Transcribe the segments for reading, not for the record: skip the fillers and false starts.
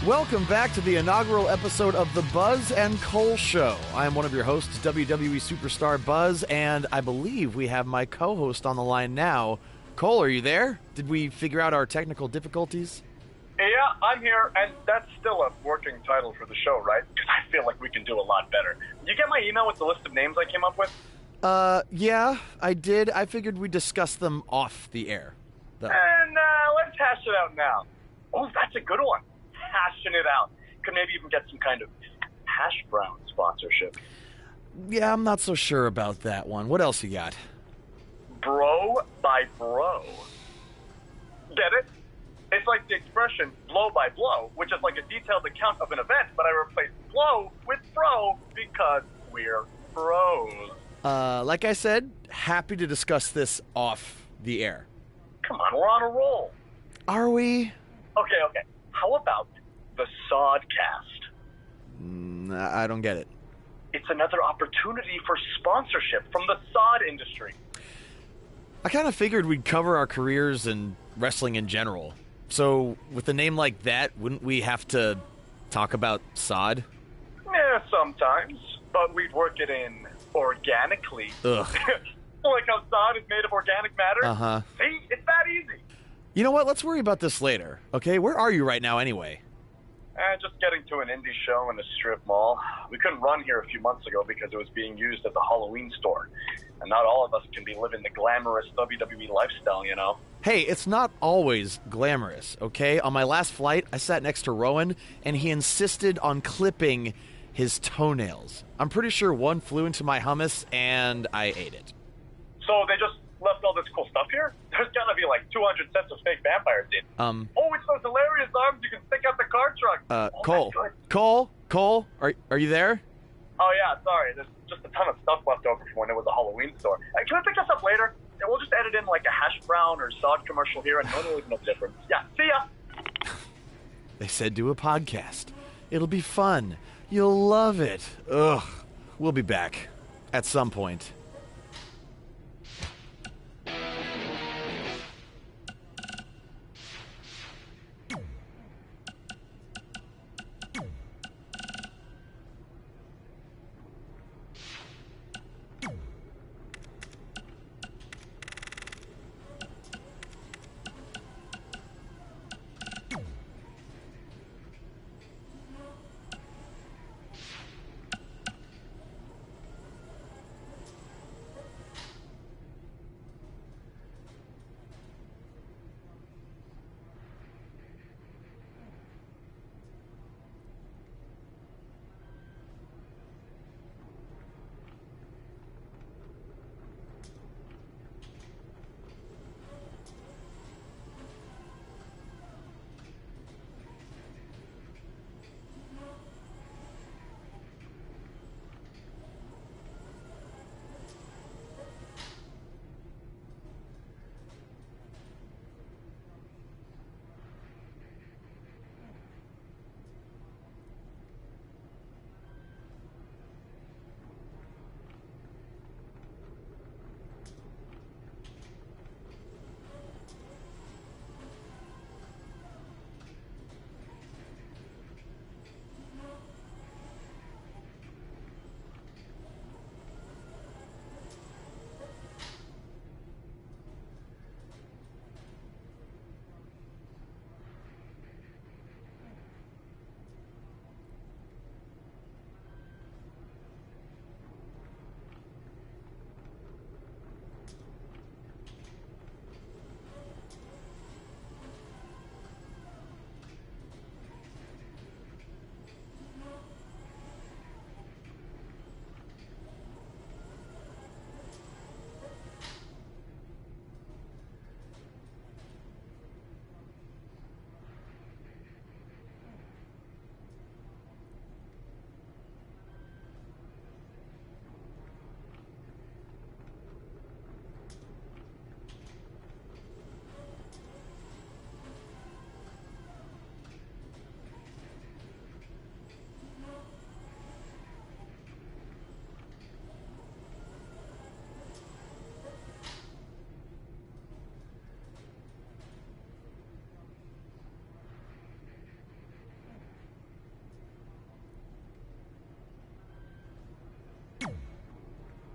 Welcome back to the inaugural episode of the Buzz and Cole Show. I am one of your hosts, WWE superstar Buzz, and I believe we have my co-host on the line now. Cole, are you there? Did we figure out our technical difficulties? Yeah, I'm here, and that's still a working title for the show, right? Because I feel like we can do a lot better. Did you get my email with the list of names I came up with? Yeah, I did. I figured we'd discuss them off the air. And let's hash it out now. Oh, that's a good one. Hashing it out. Could maybe even get some kind of hash brown sponsorship. Yeah, I'm not so sure about that one. What else you got? Bro by bro. Get it? It's like the expression blow by blow, which is like a detailed account of an event, but I replaced blow with bro because we're bros. Like I said, happy to discuss this off the air. Come on, we're on a roll. Are we? Okay. How about the Sodcast? I don't get it. It's another opportunity for sponsorship from the sod industry. I kind of figured we'd cover our careers and wrestling in general. So, with a name like that, wouldn't we have to talk about sod? Yeah, sometimes. But we'd work it in organically. Ugh. Like how sod is made of organic matter? Uh-huh. See? It's that easy. You know what? Let's worry about this later, okay? Where are you right now anyway? Just getting to an indie show in a strip mall. We couldn't run here a few months ago because it was being used as a Halloween store. And not all of us can be living the glamorous WWE lifestyle, you know? Hey, it's not always glamorous, okay? On my last flight, I sat next to Rowan, and he insisted on clipping his toenails. I'm pretty sure one flew into my hummus, and I ate it. So they just left all this cool stuff here? There's gotta be like 200 sets of fake vampires in. Oh, it's those hilarious arms you can stick out the car trunk. Cole, are you there? Oh yeah, sorry. There's just a ton of stuff left over from when it was a Halloween store. Can we pick this up later? Yeah, we'll just edit in like a hash brown or sod commercial here and no one will even know the difference. Yeah, see ya! They said do a podcast. It'll be fun. You'll love it. Ugh. We'll be back. At some point.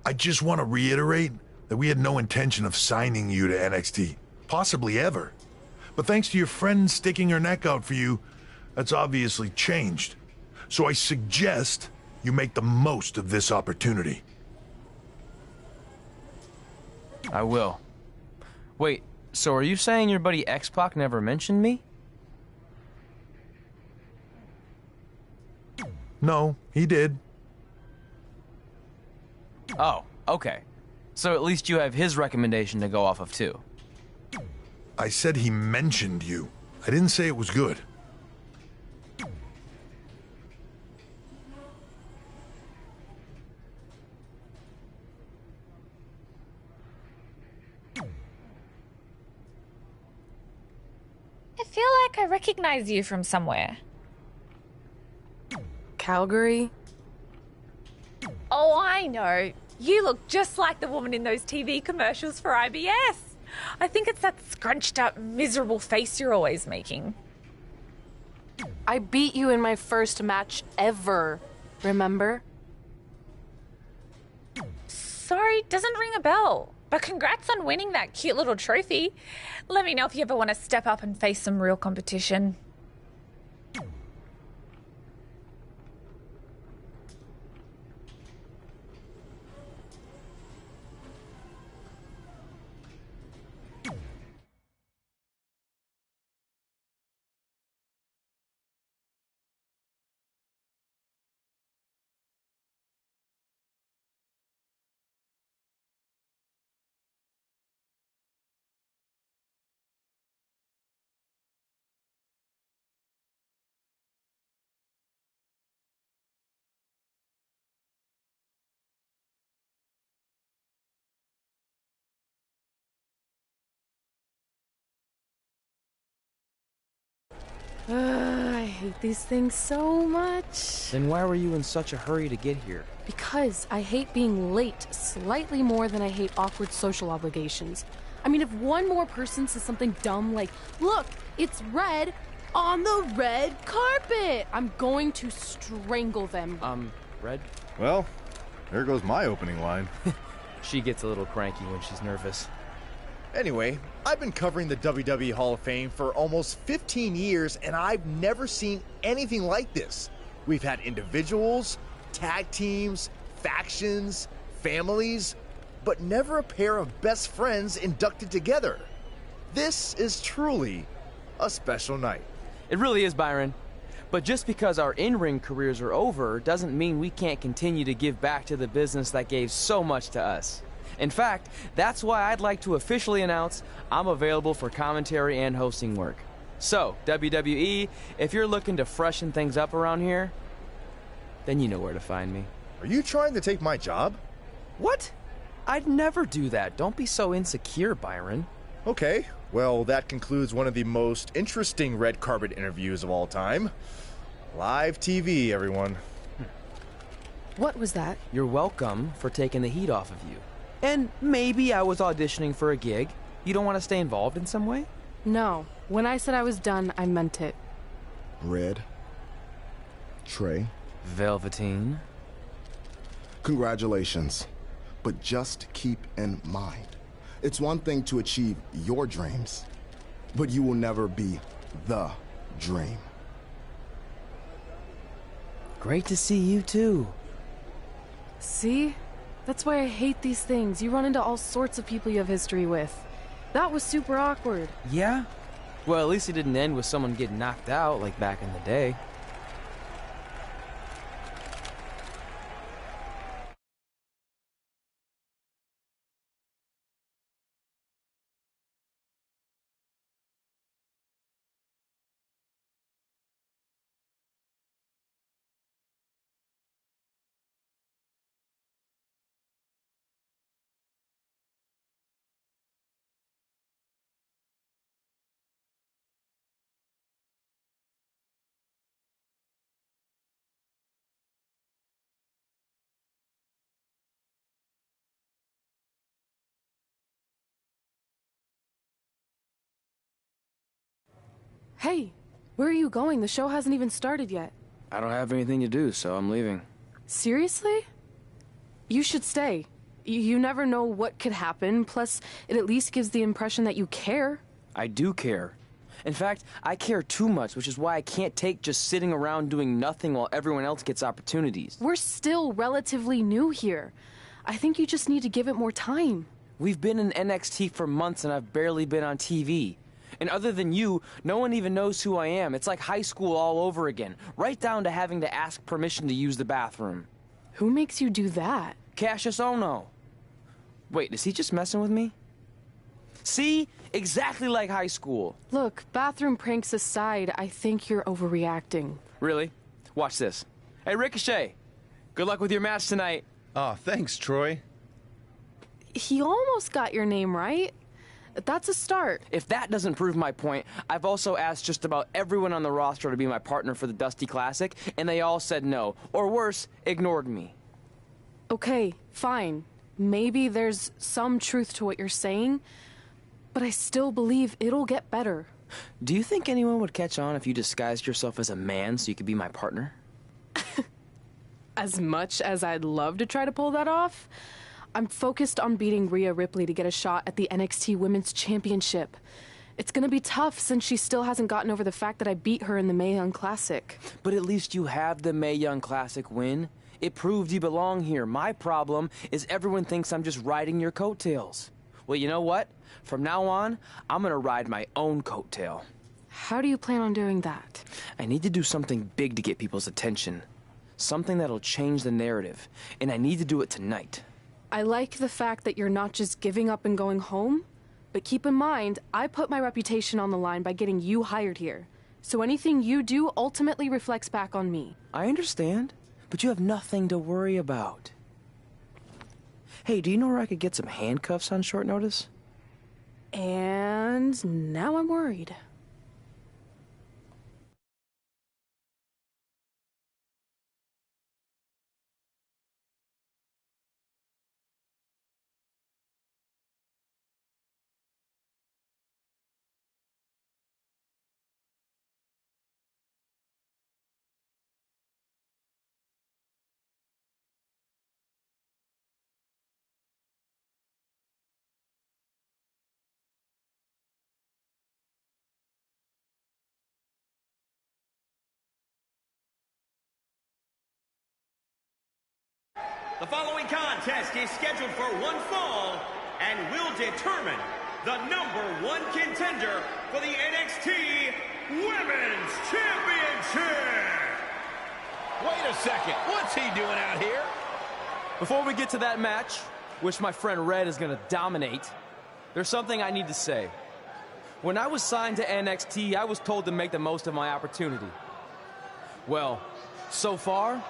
I just want to reiterate that we had no intention of signing you to NXT, possibly ever. But thanks to your friend sticking her neck out for you, that's obviously changed. So I suggest you make the most of this opportunity. I will. Wait, so are you saying your buddy X-Pac never mentioned me? No, he did. Oh, okay. So at least you have his recommendation to go off of too. I said he mentioned you. I didn't say it was good. I feel like I recognize you from somewhere. Calgary? Oh, I know. You look just like the woman in those TV commercials for IBS. I think it's that scrunched up, miserable face you're always making. I beat you in my first match ever, remember? Sorry, doesn't ring a bell. But congrats on winning that cute little trophy. Let me know if you ever want to step up and face some real competition. I hate these things so much. Then why were you in such a hurry to get here? Because I hate being late slightly more than I hate awkward social obligations. I mean, if one more person says something dumb like, "Look, it's red on the red carpet," I'm going to strangle them. Red? Well, there goes my opening line. She gets a little cranky when she's nervous. Anyway, I've been covering the WWE Hall of Fame for almost 15 years, and I've never seen anything like this. We've had individuals, tag teams, factions, families, but never a pair of best friends inducted together. This is truly a special night. It really is, Byron. But just because our in-ring careers are over doesn't mean we can't continue to give back to the business that gave so much to us. In fact, that's why I'd like to officially announce I'm available for commentary and hosting work. So, WWE, if you're looking to freshen things up around here, then you know where to find me. Are you trying to take my job? What? I'd never do that. Don't be so insecure, Byron. Okay, well, that concludes one of the most interesting red carpet interviews of all time. Live TV, everyone. What was that? You're welcome for taking the heat off of you. And maybe I was auditioning for a gig. You don't want to stay involved in some way? No. When I said I was done, I meant it. Red. Trey. Velveteen. Congratulations. But just keep in mind, it's one thing to achieve your dreams, but you will never be the dream. Great to see you too. See? That's why I hate these things. You run into all sorts of people you have history with. That was super awkward. Yeah? Well, at least it didn't end with someone getting knocked out like back in the day. Hey, where are you going? The show hasn't even started yet. I don't have anything to do, so I'm leaving. Seriously? You should stay. You never know what could happen, plus it at least gives the impression that you care. I do care. In fact, I care too much, which is why I can't take just sitting around doing nothing while everyone else gets opportunities. We're still relatively new here. I think you just need to give it more time. We've been in NXT for months and I've barely been on TV. And other than you, no one even knows who I am. It's like high school all over again, right down to having to ask permission to use the bathroom. Who makes you do that? Cassius Ohno. Wait, is he just messing with me? See? Exactly like high school. Look, bathroom pranks aside, I think you're overreacting. Really? Watch this. Hey, Ricochet. Good luck with your match tonight. Aw, thanks, Troy. He almost got your name right. That's a start. If that doesn't prove my point, I've also asked just about everyone on the roster to be my partner for the Dusty Classic, and they all said no. Or worse, ignored me. Okay, fine. Maybe there's some truth to what you're saying, but I still believe it'll get better. Do you think anyone would catch on if you disguised yourself as a man so you could be my partner? As much as I'd love to try to pull that off, I'm focused on beating Rhea Ripley to get a shot at the NXT Women's Championship. It's gonna be tough since she still hasn't gotten over the fact that I beat her in the Mae Young Classic. But at least you have the Mae Young Classic win. It proved you belong here. My problem is everyone thinks I'm just riding your coattails. Well, you know what? From now on, I'm gonna ride my own coattail. How do you plan on doing that? I need to do something big to get people's attention. Something that'll change the narrative. And I need to do it tonight. I like the fact that you're not just giving up and going home, but keep in mind, I put my reputation on the line by getting you hired here. So anything you do ultimately reflects back on me. I understand, but you have nothing to worry about. Hey, do you know where I could get some handcuffs on short notice? And now I'm worried. The following contest is scheduled for one fall and will determine the #1 contender for the NXT Women's Championship. Wait a second, what's he doing out here? Before we get to that match, which my friend Red is gonna dominate, there's something I need to say. When I was signed to NXT, I was told to make the most of my opportunity. Well, so far,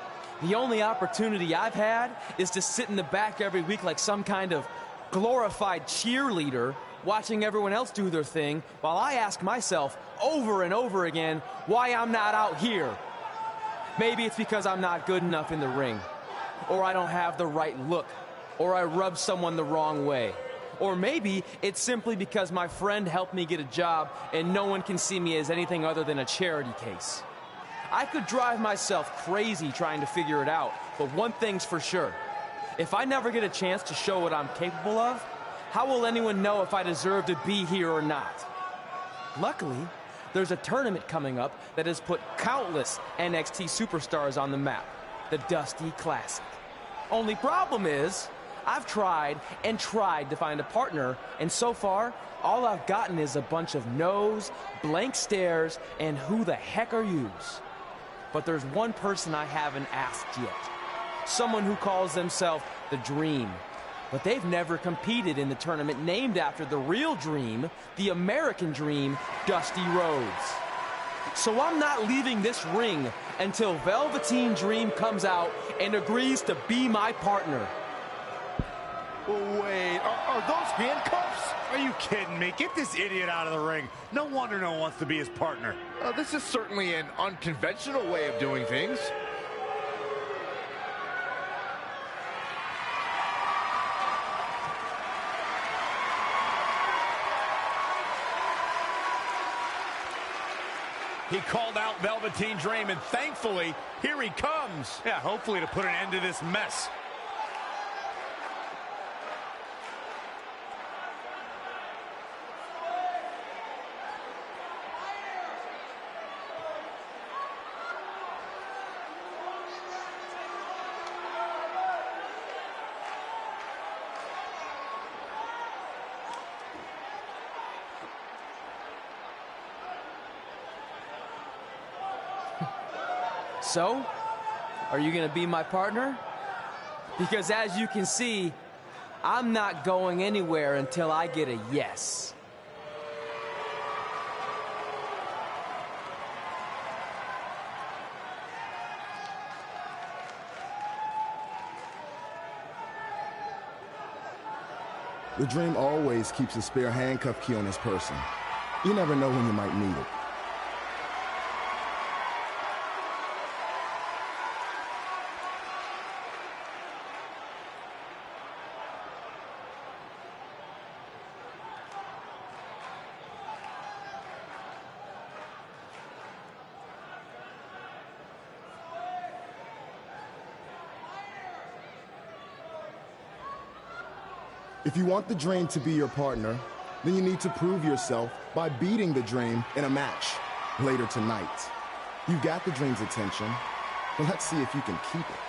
the only opportunity I've had is to sit in the back every week like some kind of glorified cheerleader, watching everyone else do their thing, while I ask myself over and over again why I'm not out here. Maybe it's because I'm not good enough in the ring, or I don't have the right look, or I rub someone the wrong way. Or maybe it's simply because my friend helped me get a job and no one can see me as anything other than a charity case. I could drive myself crazy trying to figure it out, but one thing's for sure. If I never get a chance to show what I'm capable of, how will anyone know if I deserve to be here or not? Luckily, there's a tournament coming up that has put countless NXT superstars on the map, the Dusty Classic. Only problem is, I've tried and tried to find a partner, and so far, all I've gotten is a bunch of no's, blank stares, and who the heck are yous? But there's one person I haven't asked yet. Someone who calls themselves the Dream. But they've never competed in the tournament named after the real Dream, the American Dream, Dusty Rhodes. So I'm not leaving this ring until Velveteen Dream comes out and agrees to be my partner. Wait, are those handcuffs? Are you kidding me? Get this idiot out of the ring. No wonder no one wants to be his partner. This is certainly an unconventional way of doing things. He called out Velveteen Dream, and thankfully, here he comes. Yeah, hopefully to put an end to this mess. So, are you gonna be my partner? Because as you can see, I'm not going anywhere until I get a yes. The Dream always keeps a spare handcuff key on his person. You never know when you might need it. If you want the Dream to be your partner, then you need to prove yourself by beating the Dream in a match later tonight. You've got the Dream's attention, but let's see if you can keep it.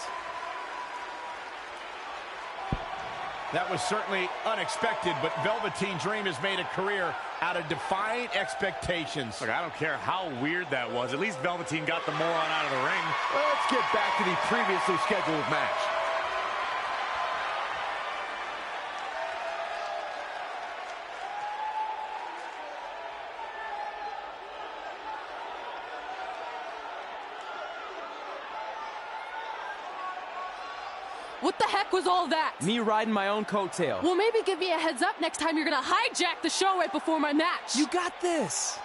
That was certainly unexpected, but Velveteen Dream has made a career out of defying expectations. Look, I don't care how weird that was. At least Velveteen got the moron out of the ring. Let's get back to the previously scheduled match. What the heck was all that? Me riding my own coattail. Well, maybe give me a heads up next time you're gonna hijack the show right before my match. You got this.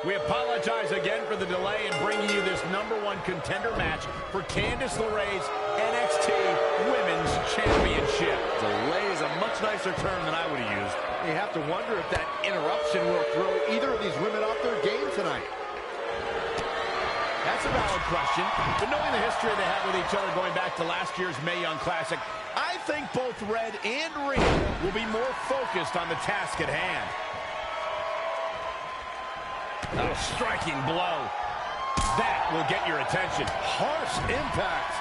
We apologize again for the delay in bringing you this #1 contender match for Candice LeRae's NXT Women's Championship. Delay is a much nicer term than I would have used. You have to wonder if that interruption will throw either of these women off their game tonight. That's a valid question, but knowing the history they have with each other going back to last year's Mae Young Classic, I think both Red and Rhea will be more focused on the task at hand. A striking blow. That will get your attention. Harsh impact.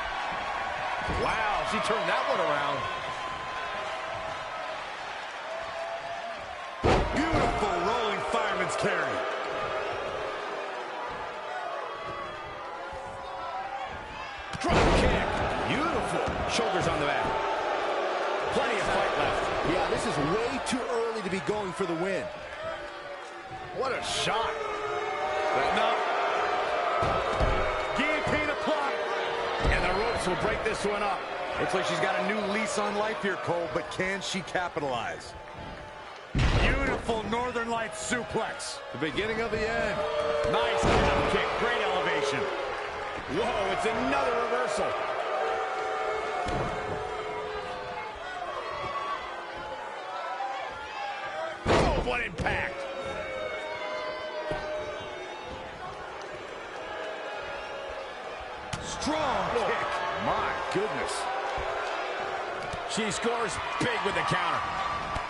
Wow, she turned that one around. Beautiful rolling fireman's carry. Drop kick. Beautiful. Shoulders on the back. Plenty of fight left. Yeah, this is way too early to be going for the win. What a shot. No. Guillotine applied. And the ropes will break this one up. Looks like she's got a new lease on life here, Cole, but can she capitalize? Beautiful Northern Lights suplex. The beginning of the end. Nice calf kick. Great elevation. Whoa, it's another reversal. Oh, what impact. Strong kick. My goodness. She scores big with the counter.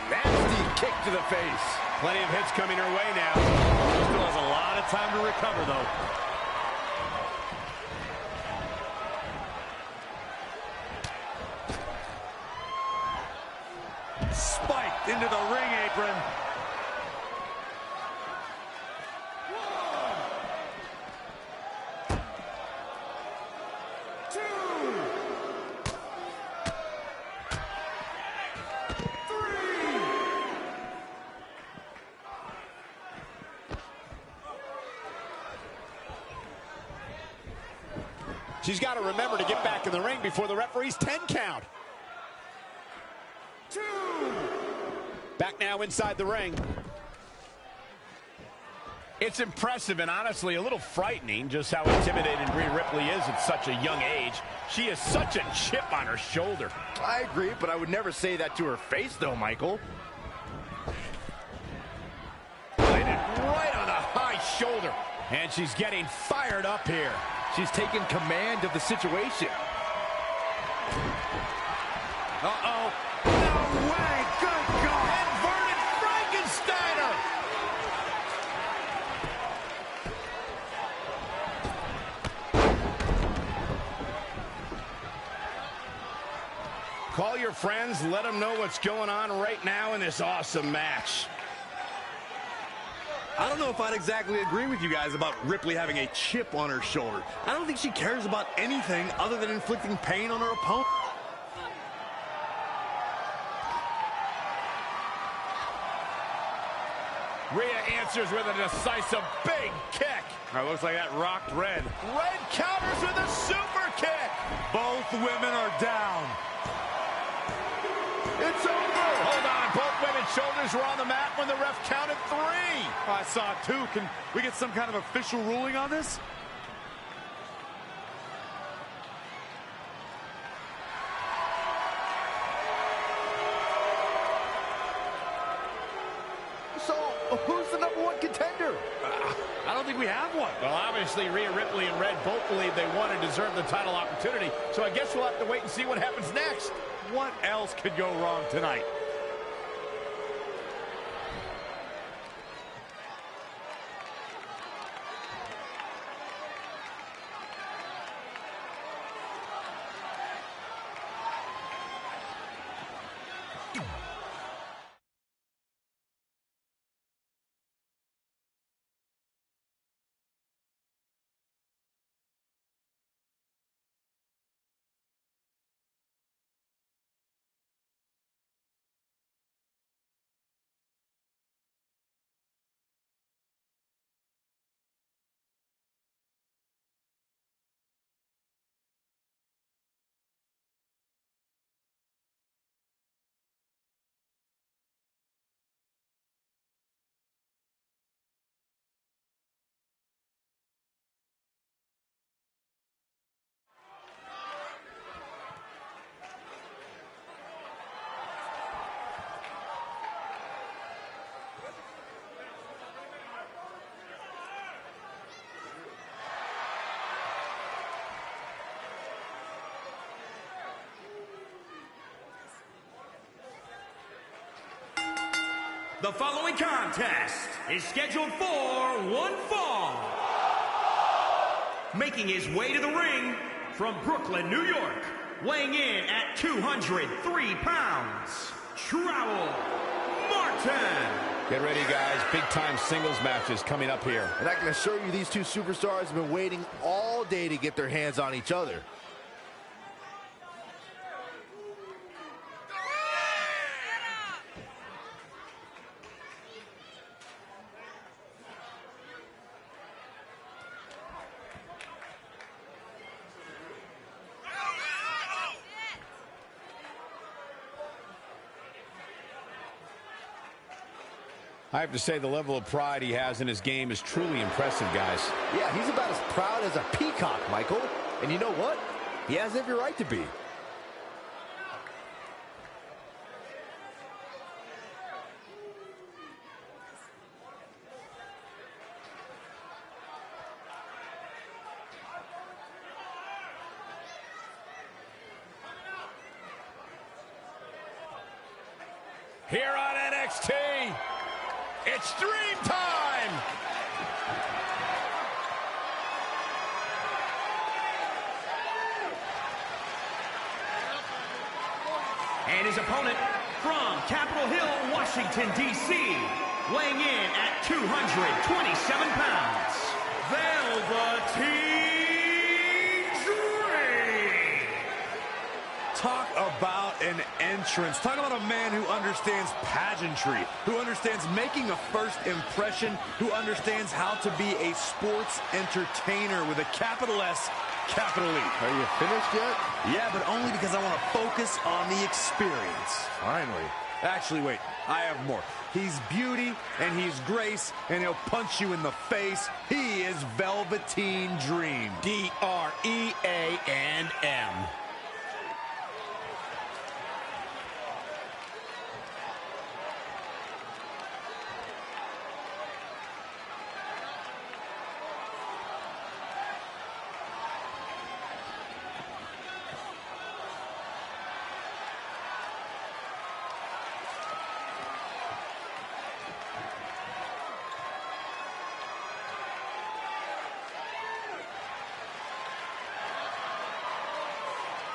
Nasty kick to the face. Plenty of hits coming her way now. She still has a lot of time to recover, though. Spiked into the ring apron. She's got to remember to get back in the ring before the referee's 10 count. 2. Back now inside the ring. It's impressive and honestly a little frightening just how intimidating Rhea Ripley is at such a young age. She has such a chip on her shoulder. I agree, but I would never say that to her face, though, Michael. Landed right on the high shoulder. And she's getting fired up here. She's taking command of the situation. Uh-oh. No way. Good God. Inverted Frankensteiner. Call your friends, let them know what's going on right now in this awesome match. I don't know if I'd exactly agree with you guys about Ripley having a chip on her shoulder. I don't think she cares about anything other than inflicting pain on her opponent. Rhea answers with a decisive big kick. Looks like that rocked Red. Red counters with a super kick. Both women are down. It's over. Hold on. Both women's shoulders were on the mat when the ref counted 3. I saw it too. Can we get some kind of official ruling on this? So, who's the #1 contender? I don't think we have one. Well, obviously, Rhea Ripley and Red both believe they won and deserve the title opportunity. So I guess we'll have to wait and see what happens next. What else could go wrong tonight? The following contest is scheduled for one fall. Making his way to the ring from Brooklyn, New York, weighing in at 203 pounds, Trowee Martin. Get ready, guys. Big-time singles matches coming up here. And I can assure you these two superstars have been waiting all day to get their hands on each other. I have to say the level of pride he has in his game is truly impressive, guys. Yeah, he's about as proud as a peacock, Michael. And you know what? He has every right to be. Here on NXT, it's Dream Time! And his opponent from Capitol Hill, Washington, D.C., weighing in at 227 pounds, Velveteen Dream! Talk about an entrance. Talk about a man who understands pageantry, who understands making a first impression, who understands how to be a sports entertainer with a capital S, capital E. Are you finished yet? Yeah, but only because I want to focus on the experience. Finally. Actually, wait, I have more. He's beauty, and he's grace, and he'll punch you in the face. He is Velveteen Dream. D-R-E-A-N-M.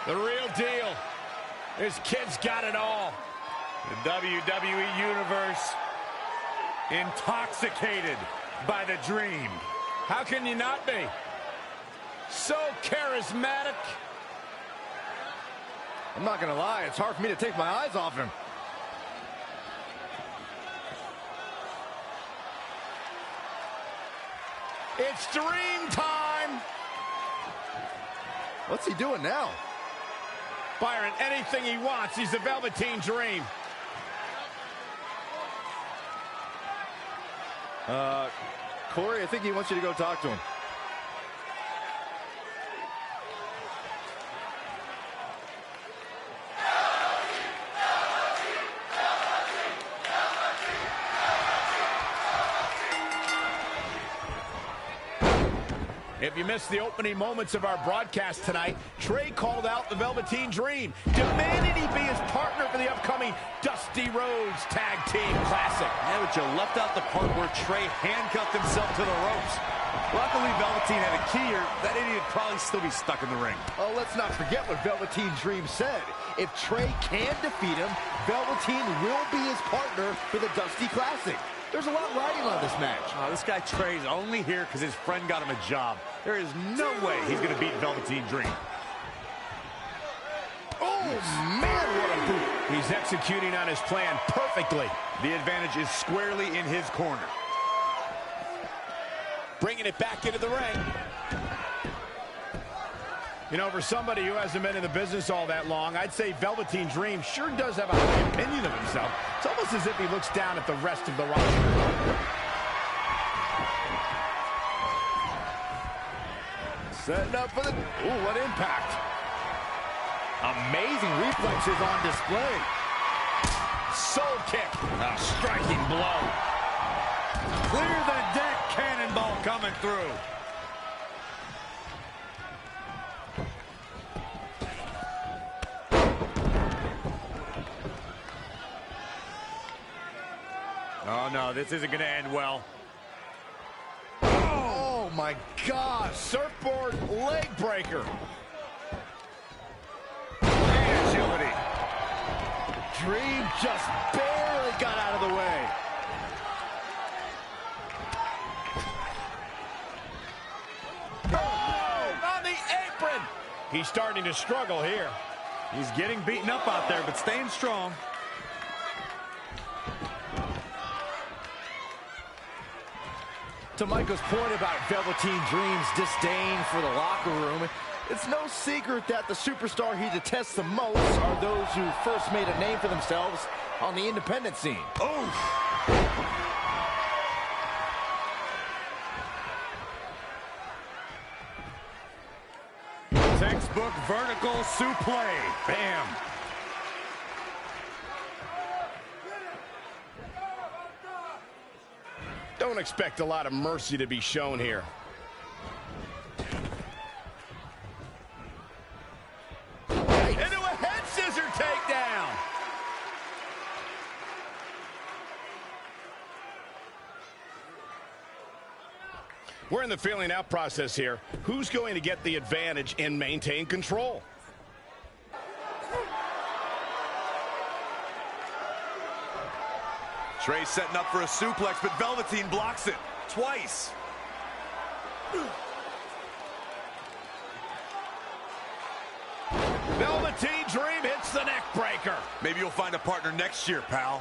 The real deal. This kid's got it all. The WWE Universe intoxicated by the Dream. How can you not be? So charismatic. I'm not gonna lie, it's hard for me to take my eyes off him. It's Dream time. What's he doing now? Byron, anything he wants, he's the Velveteen Dream. Corey, I think he wants you to go talk to him. If you missed the opening moments of our broadcast tonight, Trey called out the Velveteen Dream, demanding he be his partner for the upcoming Dusty Rhodes Tag Team Classic. Yeah, but you left out the part where Trey handcuffed himself to the ropes. Luckily, Velveteen had a key, or that idiot would probably still be stuck in the ring. Oh, let's not forget what Velveteen Dream said. If Trey can defeat him, Velveteen will be his partner for the Dusty Classic. There's a lot riding on this match. Oh, this guy Trey's only here because his friend got him a job. There is no way he's going to beat Velveteen Dream. Oh, man, what a boot. He's executing on his plan perfectly. The advantage is squarely in his corner. Bringing it back into the ring. You know, for somebody who hasn't been in the business all that long, I'd say Velveteen Dream sure does have a high opinion of himself. It's almost as if he looks down at the rest of the roster. Setting up for the... Ooh, what impact. Amazing reflexes on display. Soul kick. A striking blow. Clear the deck, cannonball coming through. Oh, no, this isn't going to end well. Oh, my God. Surfboard leg breaker. Great agility. Dream just barely got out of the way. Oh, on the apron. He's starting to struggle here. He's getting beaten up out there, but staying strong. To Michael's point about Velveteen Dream's disdain for the locker room, it's no secret that the superstar he detests the most are those who first made a name for themselves on the independent scene. Textbook vertical suplex. Bam. Don't expect a lot of mercy to be shown here. Into a head scissor takedown. We're in the feeling out process here. Who's going to get the advantage and maintain control? Trey setting up for a suplex, but Velveteen blocks it twice. Velveteen Dream hits the neck breaker. Maybe you'll find a partner next year, pal.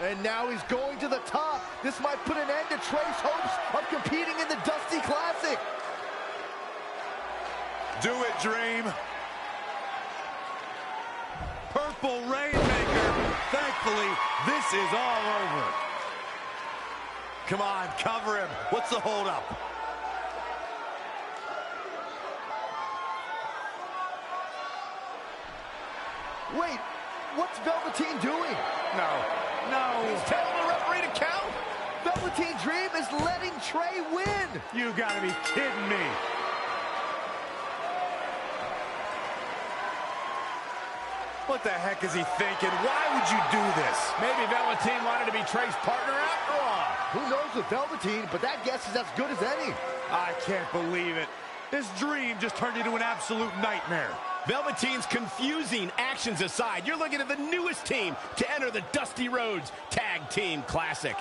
And now he's going to the top. This might put an end to Trey's hopes of competing in the Dusty Classic. Do it, Dream. Purple Rainmaker. Thankfully, this is all over. Come on, cover him. What's the holdup? Wait, what's Velveteen doing? No. He's telling the referee to count. Velveteen Dream is letting Trey win. You gotta be kidding me. What the heck is he thinking? Why would you do this? Maybe Velveteen wanted to be Trey's partner after all. Who knows with Velveteen, but that guess is as good as any. I can't believe it. This dream just turned into an absolute nightmare. Velveteen's confusing actions aside, you're looking at the newest team to enter the Dusty Rhodes Tag Team Classic.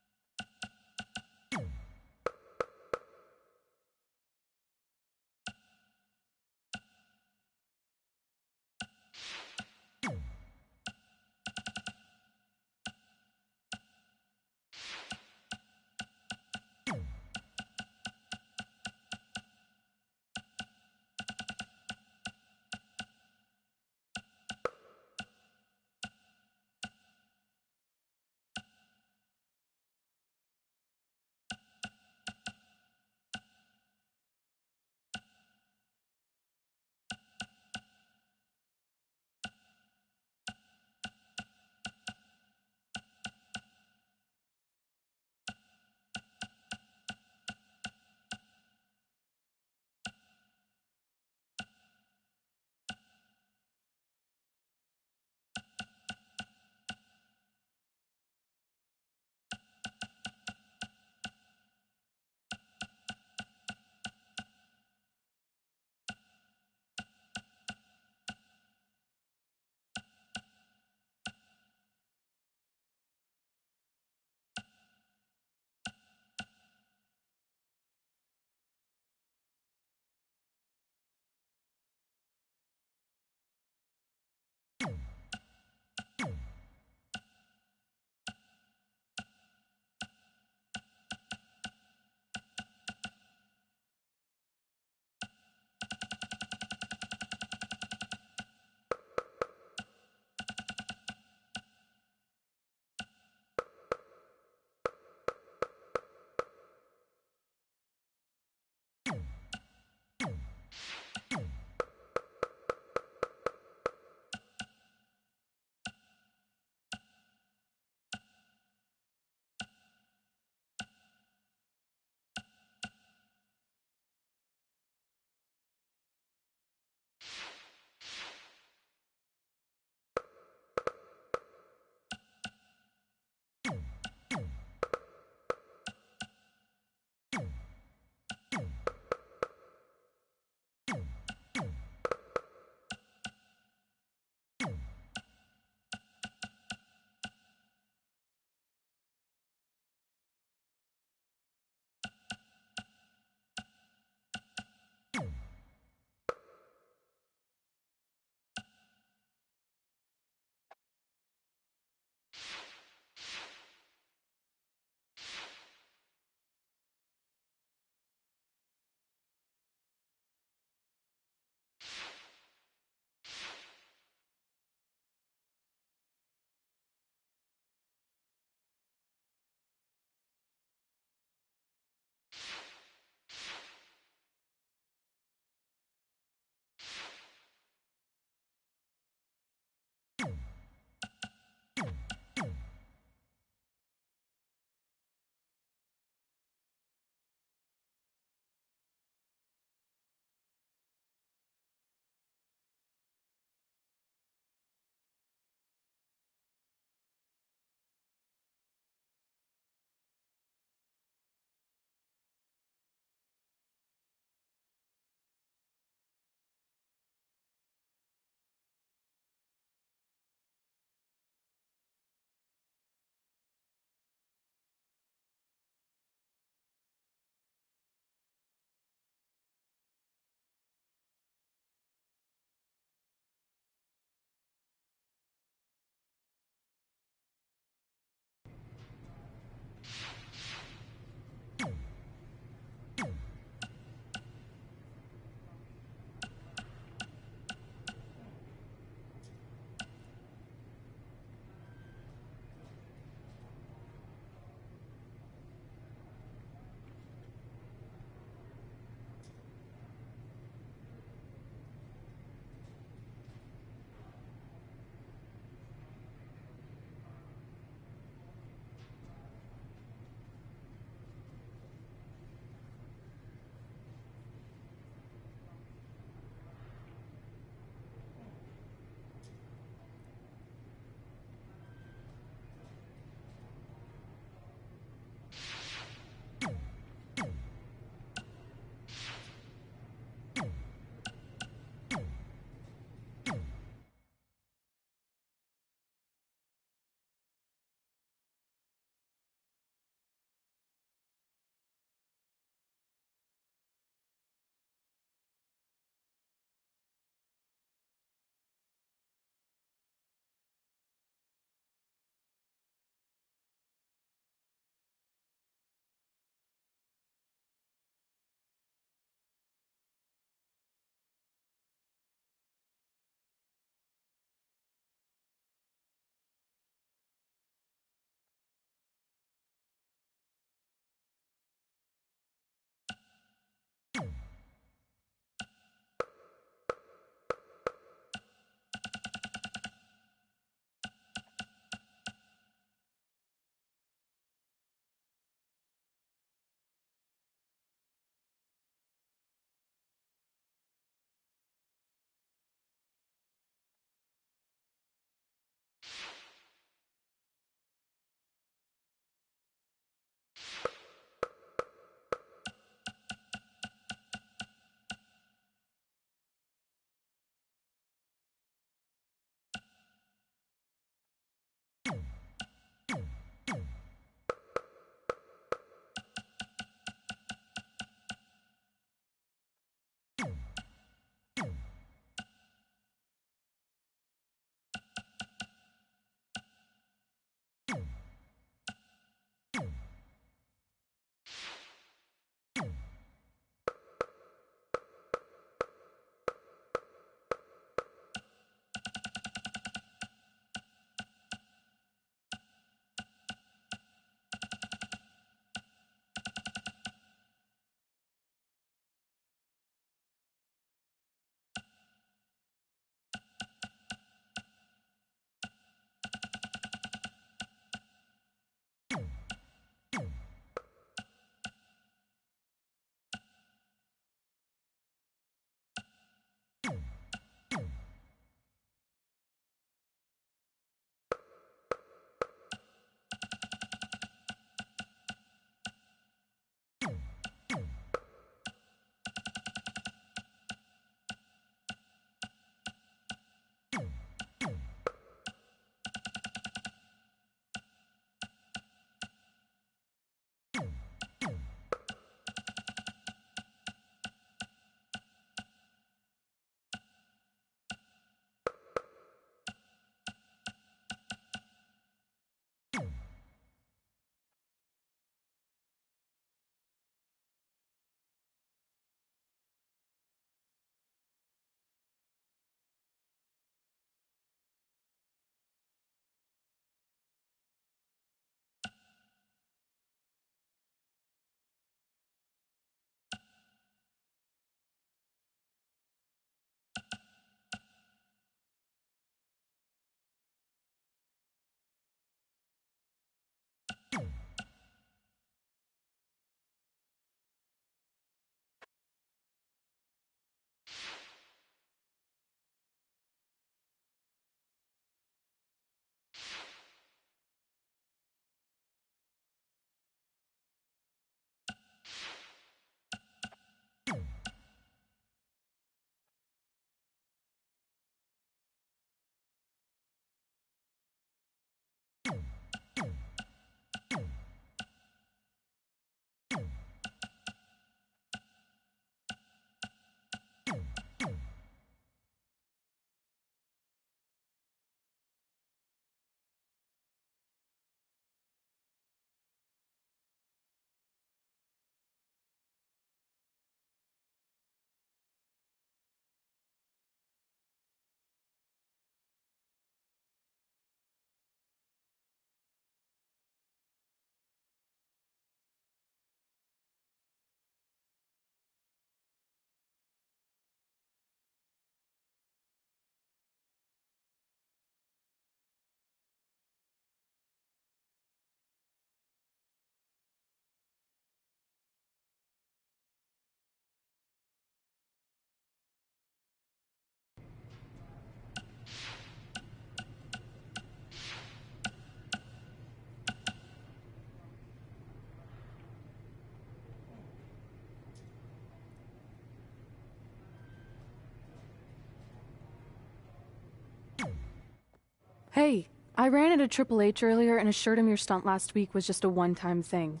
Hey, I ran into Triple H earlier and assured him your stunt last week was just a one-time thing.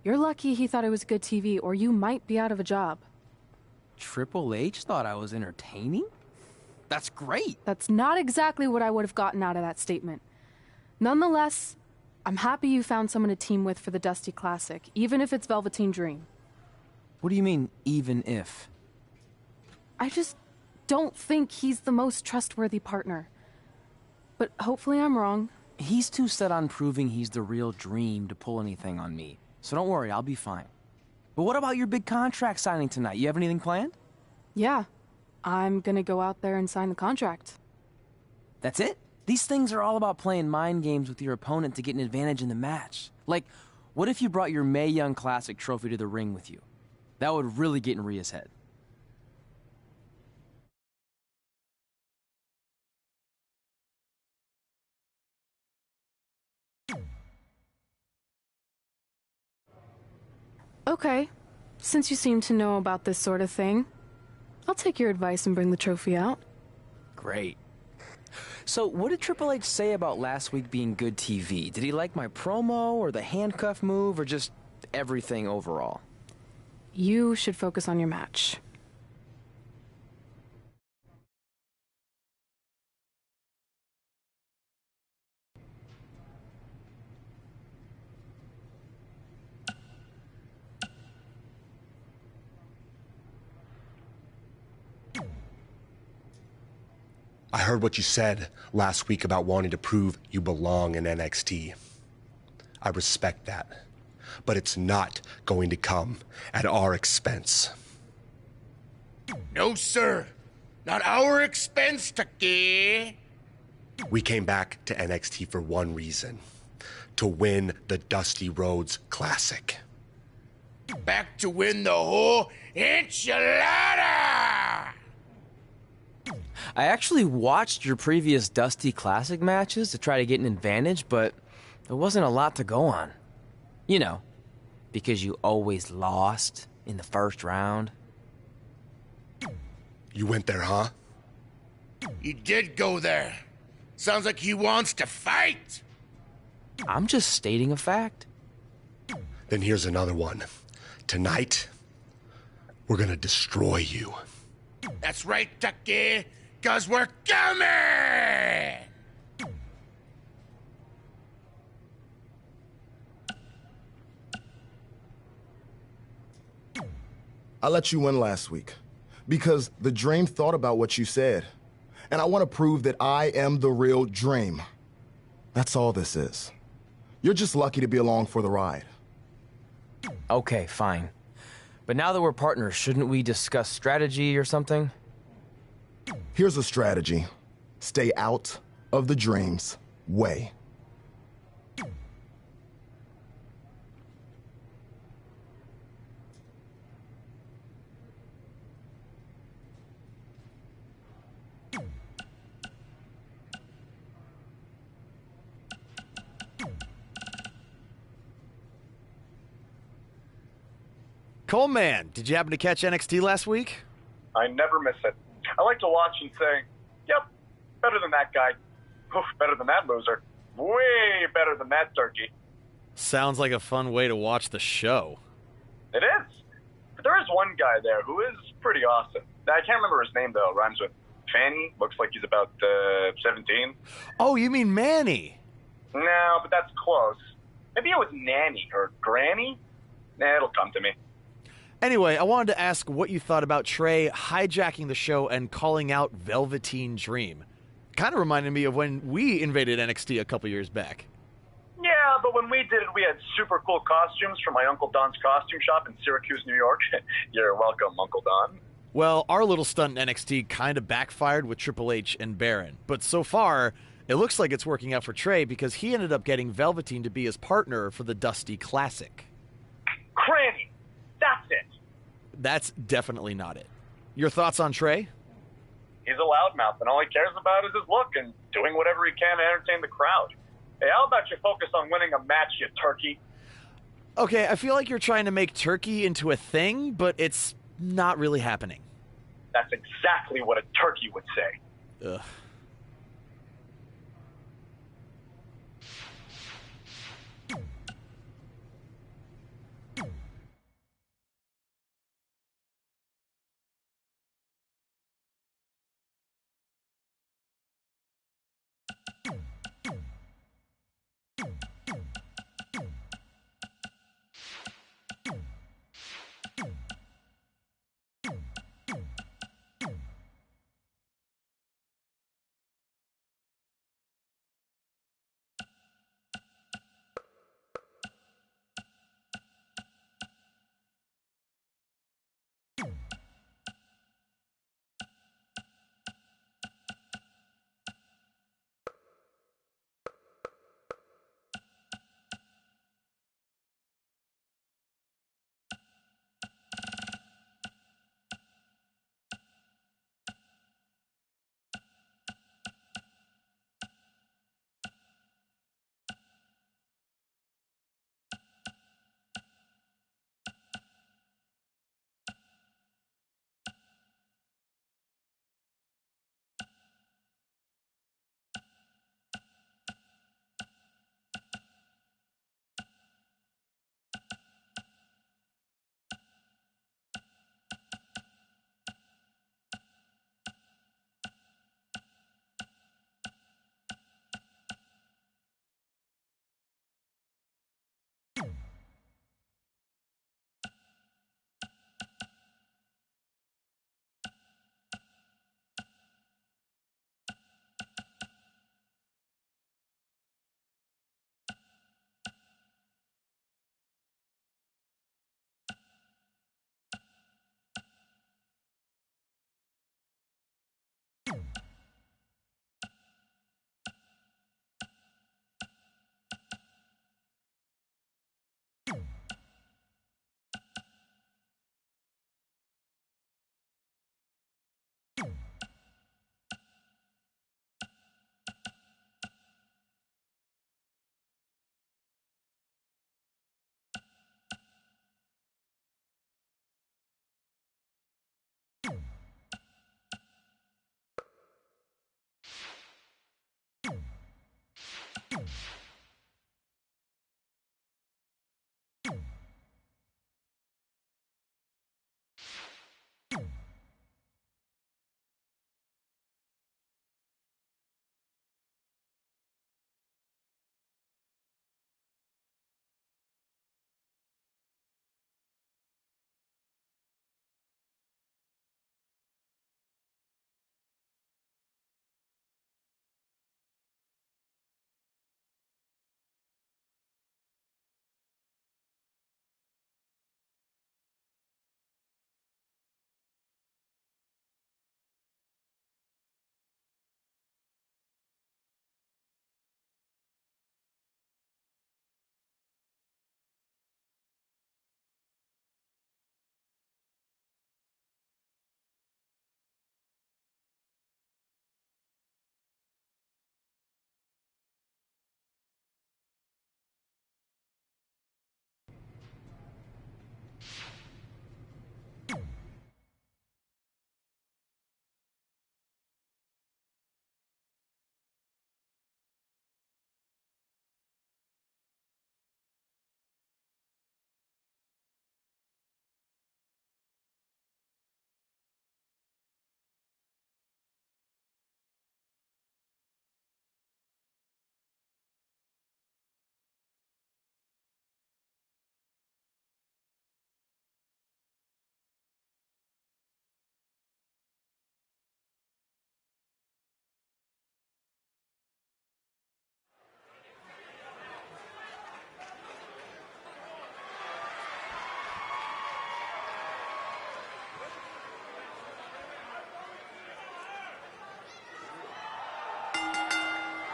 You're lucky he thought it was good TV, or you might be out of a job. Triple H thought I was entertaining? That's great. That's not exactly what I would have gotten out of that statement. Nonetheless, I'm happy you found someone to team with for the Dusty Classic, even if it's Velveteen Dream. What do you mean, even if? I just don't think he's the most trustworthy partner. But hopefully I'm wrong. He's too set on proving he's the real Dream to pull anything on me. So don't worry, I'll be fine. But what about your big contract signing tonight? You have anything planned? Yeah, I'm gonna go out there and sign the contract. That's it? These things are all about playing mind games with your opponent to get an advantage in the match. Like, what if you brought your Mae Young Classic trophy to the ring with you? That would really get in Rhea's head. Okay, since you seem to know about this sort of thing, I'll take your advice and bring the trophy out. Great. So, what did Triple H say about last week being good TV? Did he like my promo, or the handcuff move, or just everything overall? You should focus on your match. I heard what you said last week about wanting to prove you belong in NXT. I respect that. But it's not going to come at our expense. No, sir. Not our expense, Tucky. We came back to NXT for one reason. To win the Dusty Rhodes Classic. Back to win the whole enchilada! I actually watched your previous Dusty Classic matches to try to get an advantage, but there wasn't a lot to go on. You know, because you always lost in the first round. You went there, huh? He did go there. Sounds like he wants to fight. I'm just stating a fact. Then here's another one. Tonight, we're gonna destroy you. That's right, Tucky. 'Cause we're coming! I let you win last week because the Dream thought about what you said. And I want to prove that I am the real Dream. That's all this is. You're just lucky to be along for the ride. Okay, fine. But now that we're partners, shouldn't we discuss strategy or something? Here's a strategy. Stay out of the Dream's way. Coleman, did you happen to catch NXT last week? I never miss it. I like to watch and say, yep, better than that guy. Oof, better than that loser. Way better than that turkey. Sounds like a fun way to watch the show. It is. But there is one guy there who is pretty awesome. I can't remember his name, though. It rhymes with Fanny. Looks like he's about 17. Oh, you mean Manny? No, but that's close. Maybe it was Nanny or Granny? Nah, it'll come to me. Anyway, I wanted to ask what you thought about Trey hijacking the show and calling out Velveteen Dream. Kind of reminded me of when we invaded NXT a couple years back. Yeah, but when we did it, we had super cool costumes from my Uncle Don's costume shop in Syracuse, New York. You're welcome, Uncle Don. Well, our little stunt in NXT kind of backfired with Triple H and Baron. But so far, it looks like it's working out for Trey because he ended up getting Velveteen to be his partner for the Dusty Classic. Cranny! That's it! That's definitely not it. Your thoughts on Trey? He's a loudmouth, and all he cares about is his look and doing whatever he can to entertain the crowd. Hey, how about you focus on winning a match, you turkey? Okay, I feel like you're trying to make turkey into a thing, but it's not really happening. That's exactly what a turkey would say. Ugh.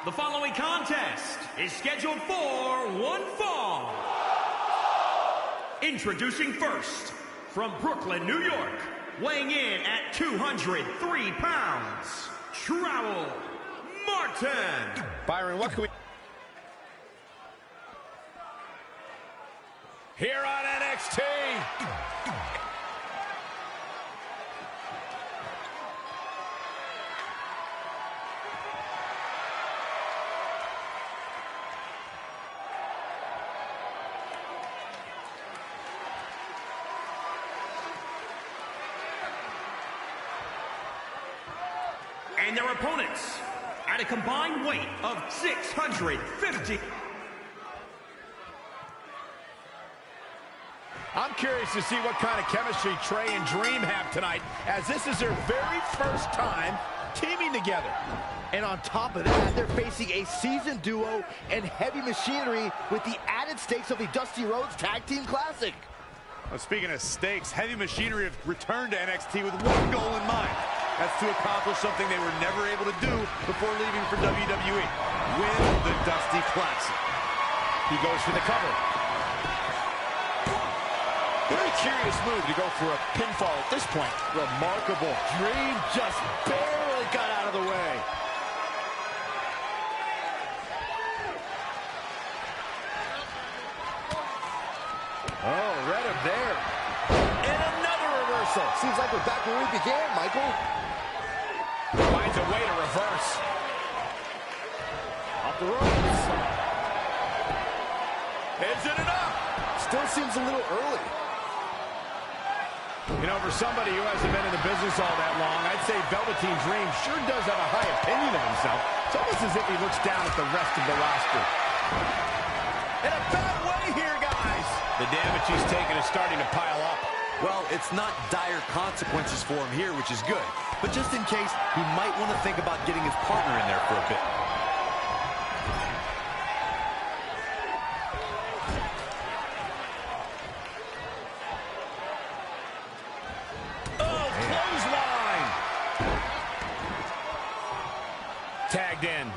The following contest is scheduled for one fall. Introducing first, from Brooklyn, New York, weighing in at 203 pounds, Trowee Martin. Byron, what can we... Here on NXT. And their opponents, at a combined weight of 650. I'm curious to see what kind of chemistry Trey and Dream have tonight, as this is their very first time teaming together. And on top of that, they're facing a seasoned duo and heavy machinery with the added stakes of the Dusty Rhodes Tag Team Classic. Well, speaking of stakes, Heavy Machinery have returned to NXT with one goal in mind. That's to accomplish something they were never able to do before leaving for WWE. Win the Dusty Classic. He goes for the cover. Very curious move to go for a pinfall at this point. Remarkable. Dream just barely got out of the way. Oh, read him there. And another reversal. Seems like we're back where we began, Michael. Finds a way to reverse. Off the ropes. Is it enough? Still seems a little early. You know, for somebody who hasn't been in the business all that long, I'd say Velveteen Dream sure does have a high opinion of himself. It's almost as if he looks down at the rest of the roster. In a bad way here, guys. The damage he's taken is starting to pile up. Well, it's not dire consequences for him here, which is good. But just in case, he might want to think about getting his partner in there for a bit. Oh, clothesline! Tagged in.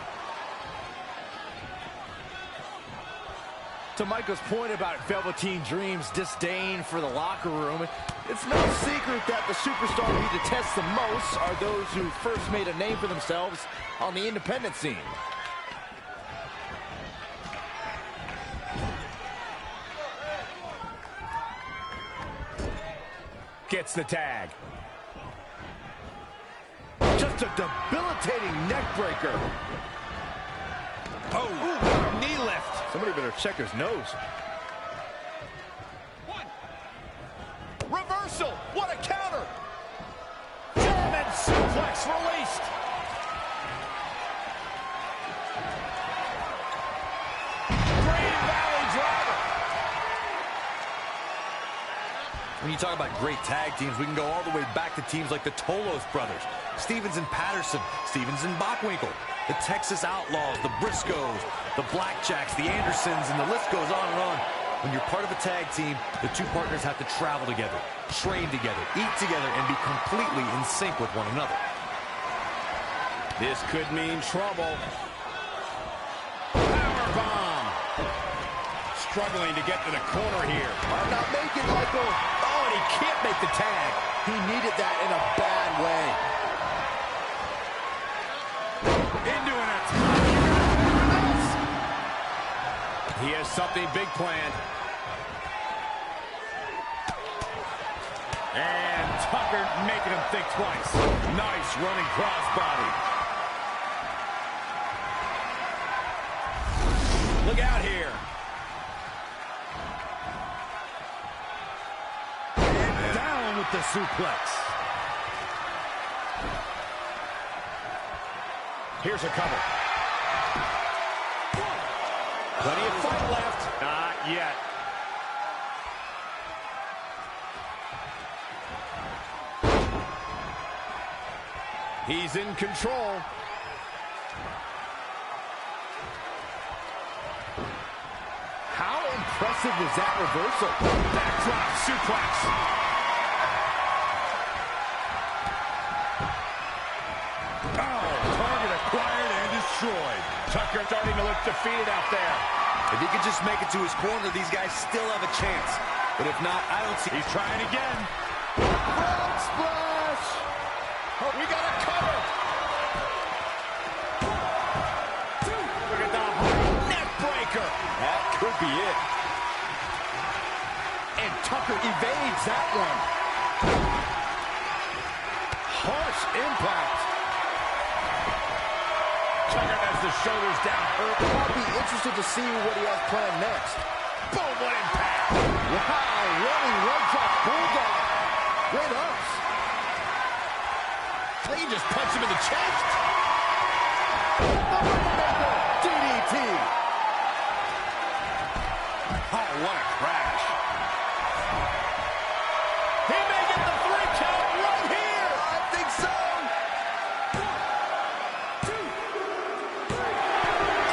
To Michael's point about Velveteen Dream's disdain for the locker room, it's no secret that the superstar he detests the most are those who first made a name for themselves on the independent scene. Gets the tag. Just a debilitating neck breaker. Oh, ooh, knee lift. Somebody better check his nose. Reversal. What a counter. German suplex released. Green Valley driver. When you talk about great tag teams, we can go all the way back to teams like the Tolos brothers, Stevens and Patterson, Stevens and Bockwinkel, the Texas Outlaws, the Briscoes, the Blackjacks, the Andersons, and the list goes on and on. When you're part of a tag team, the two partners have to travel together, train together, eat together, and be completely in sync with one another. This could mean trouble. Powerbomb. Struggling to get to the corner here. I'm not making Michael. Oh, and he can't make the tag. He needed that in a bad way. Into an attack. He has something big planned. And Tucker making him think twice. Nice running crossbody. Look out here. And down with the suplex. Here's a cover. Plenty of fight left. Not yet. He's in control. How impressive was that reversal? Backdrop suplex. Oh, target acquired and destroyed. Tucker starting to look defeated out there. If he could just make it to his corner, these guys still have a chance. But if not, I don't see... He's trying again. Frog splash! Oh, we got a cover! Look at that neck breaker. That could be it. And Tucker evades that one. Harsh impact. Tucker has the shoulders down. I'll be interested to see what he has planned next. Boom, what impact. Wow, running one drop bulldog. Great ups. He just punched him in the chest. DDT. Oh, what a crash. He may get the 3 count right here. I think so. 1, 2, 3.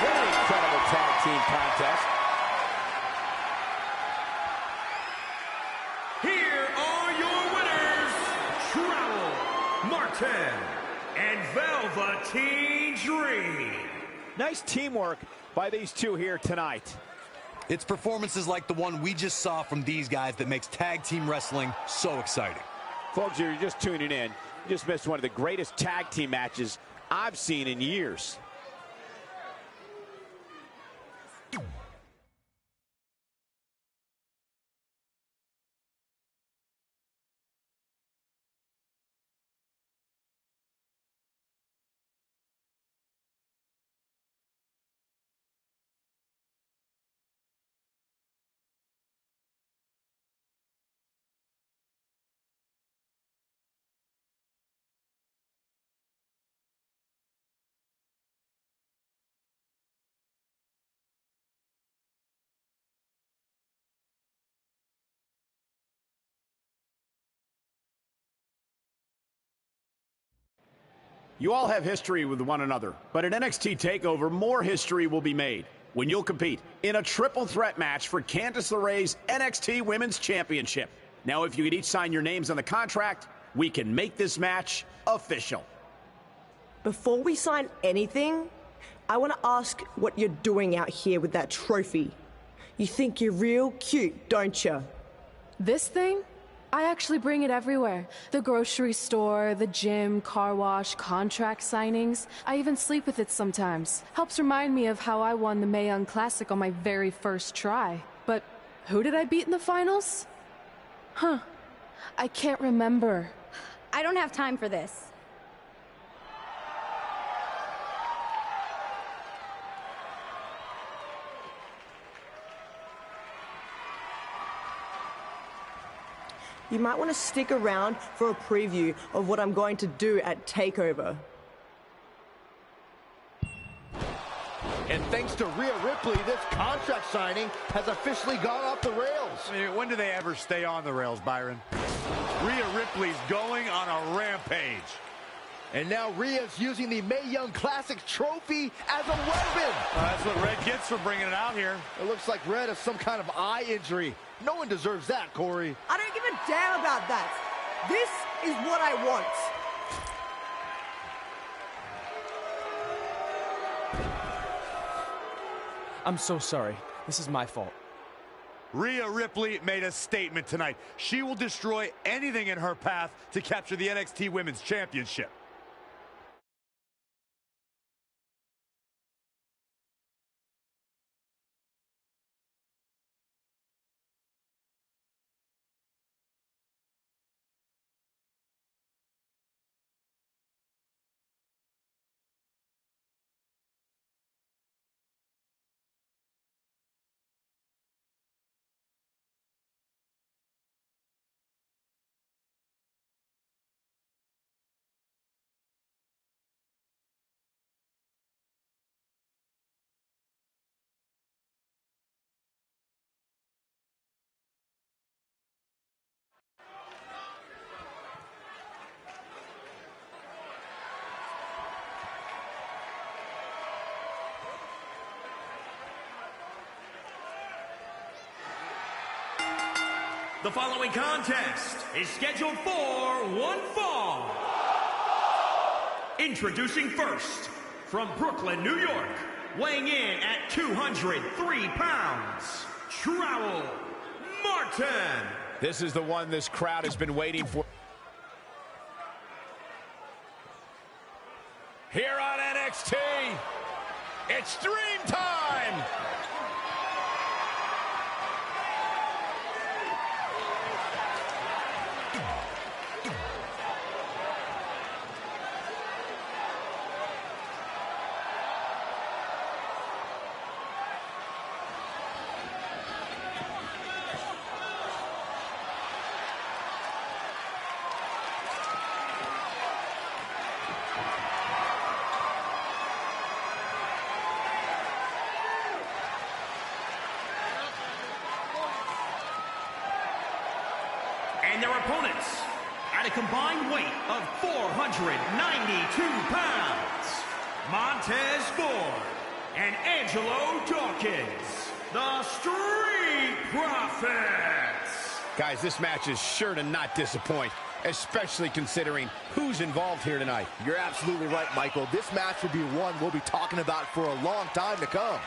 What an incredible tag team contest. Here are your winners, Trowee, Martin, and Velveteen Dream. Nice teamwork by these two here tonight. It's performances like the one we just saw from these guys that makes tag team wrestling so exciting. Folks, you're just tuning in. You just missed one of the greatest tag team matches I've seen in years. You all have history with one another, but at NXT TakeOver, more history will be made when you'll compete in a triple threat match for Candice LeRae's NXT Women's Championship. Now, if you could each sign your names on the contract, we can make this match official. Before we sign anything, I want to ask what you're doing out here with that trophy. You think you're real cute, don't you? This thing? I actually bring it everywhere. The grocery store, the gym, car wash, contract signings. I even sleep with it sometimes. Helps remind me of how I won the Mae Young Classic on my very first try. But who did I beat in the finals? Huh. I can't remember. I don't have time for this. You might want to stick around for a preview of what I'm going to do at TakeOver. And thanks to Rhea Ripley, this contract signing has officially gone off the rails. I mean, when do they ever stay on the rails, Byron? Rhea Ripley's going on a rampage. And now Rhea's using the Mae Young Classic trophy as a weapon. That's what Red gets for bringing it out here. It looks like Red has some kind of eye injury. No one deserves that, Corey. I don't give a damn about that. This is what I want. I'm so sorry. This is my fault. Rhea Ripley made a statement tonight. She will destroy anything in her path to capture the NXT Women's Championship. The following contest is scheduled for one fall. Introducing first, from Brooklyn, New York, weighing in at 203 pounds, Trowee Martin. This is the one this crowd has been waiting for. Here on NXT, it's Dream Time! And their opponents, at a combined weight of 492 pounds, Montez Ford and Angelo Dawkins, the Street Profits. Guys, this match is sure to not disappoint, especially considering who's involved here tonight. You're absolutely right, Michael. This match will be one we'll be talking about for a long time to come.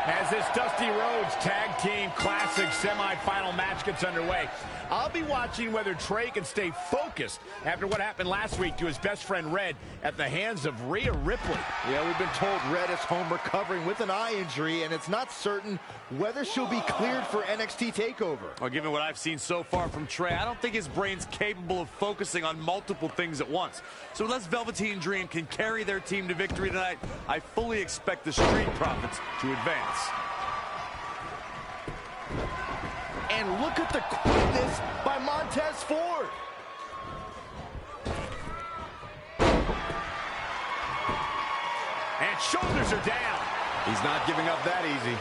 As this Dusty Rhodes Tag Team Classic semifinal match gets underway, I'll be watching whether Trey can stay focused after what happened last week to his best friend Red at the hands of Rhea Ripley. Yeah, we've been told Red is home recovering with an eye injury, and it's not certain whether she'll be cleared for NXT TakeOver. Well, given what I've seen so far from Trey, I don't think his brain's capable of focusing on multiple things at once. So unless Velveteen Dream can carry their team to victory tonight, I fully expect the Street Profits to advance. And look at the quickness by Montez Ford. And shoulders are down. He's not giving up that easy.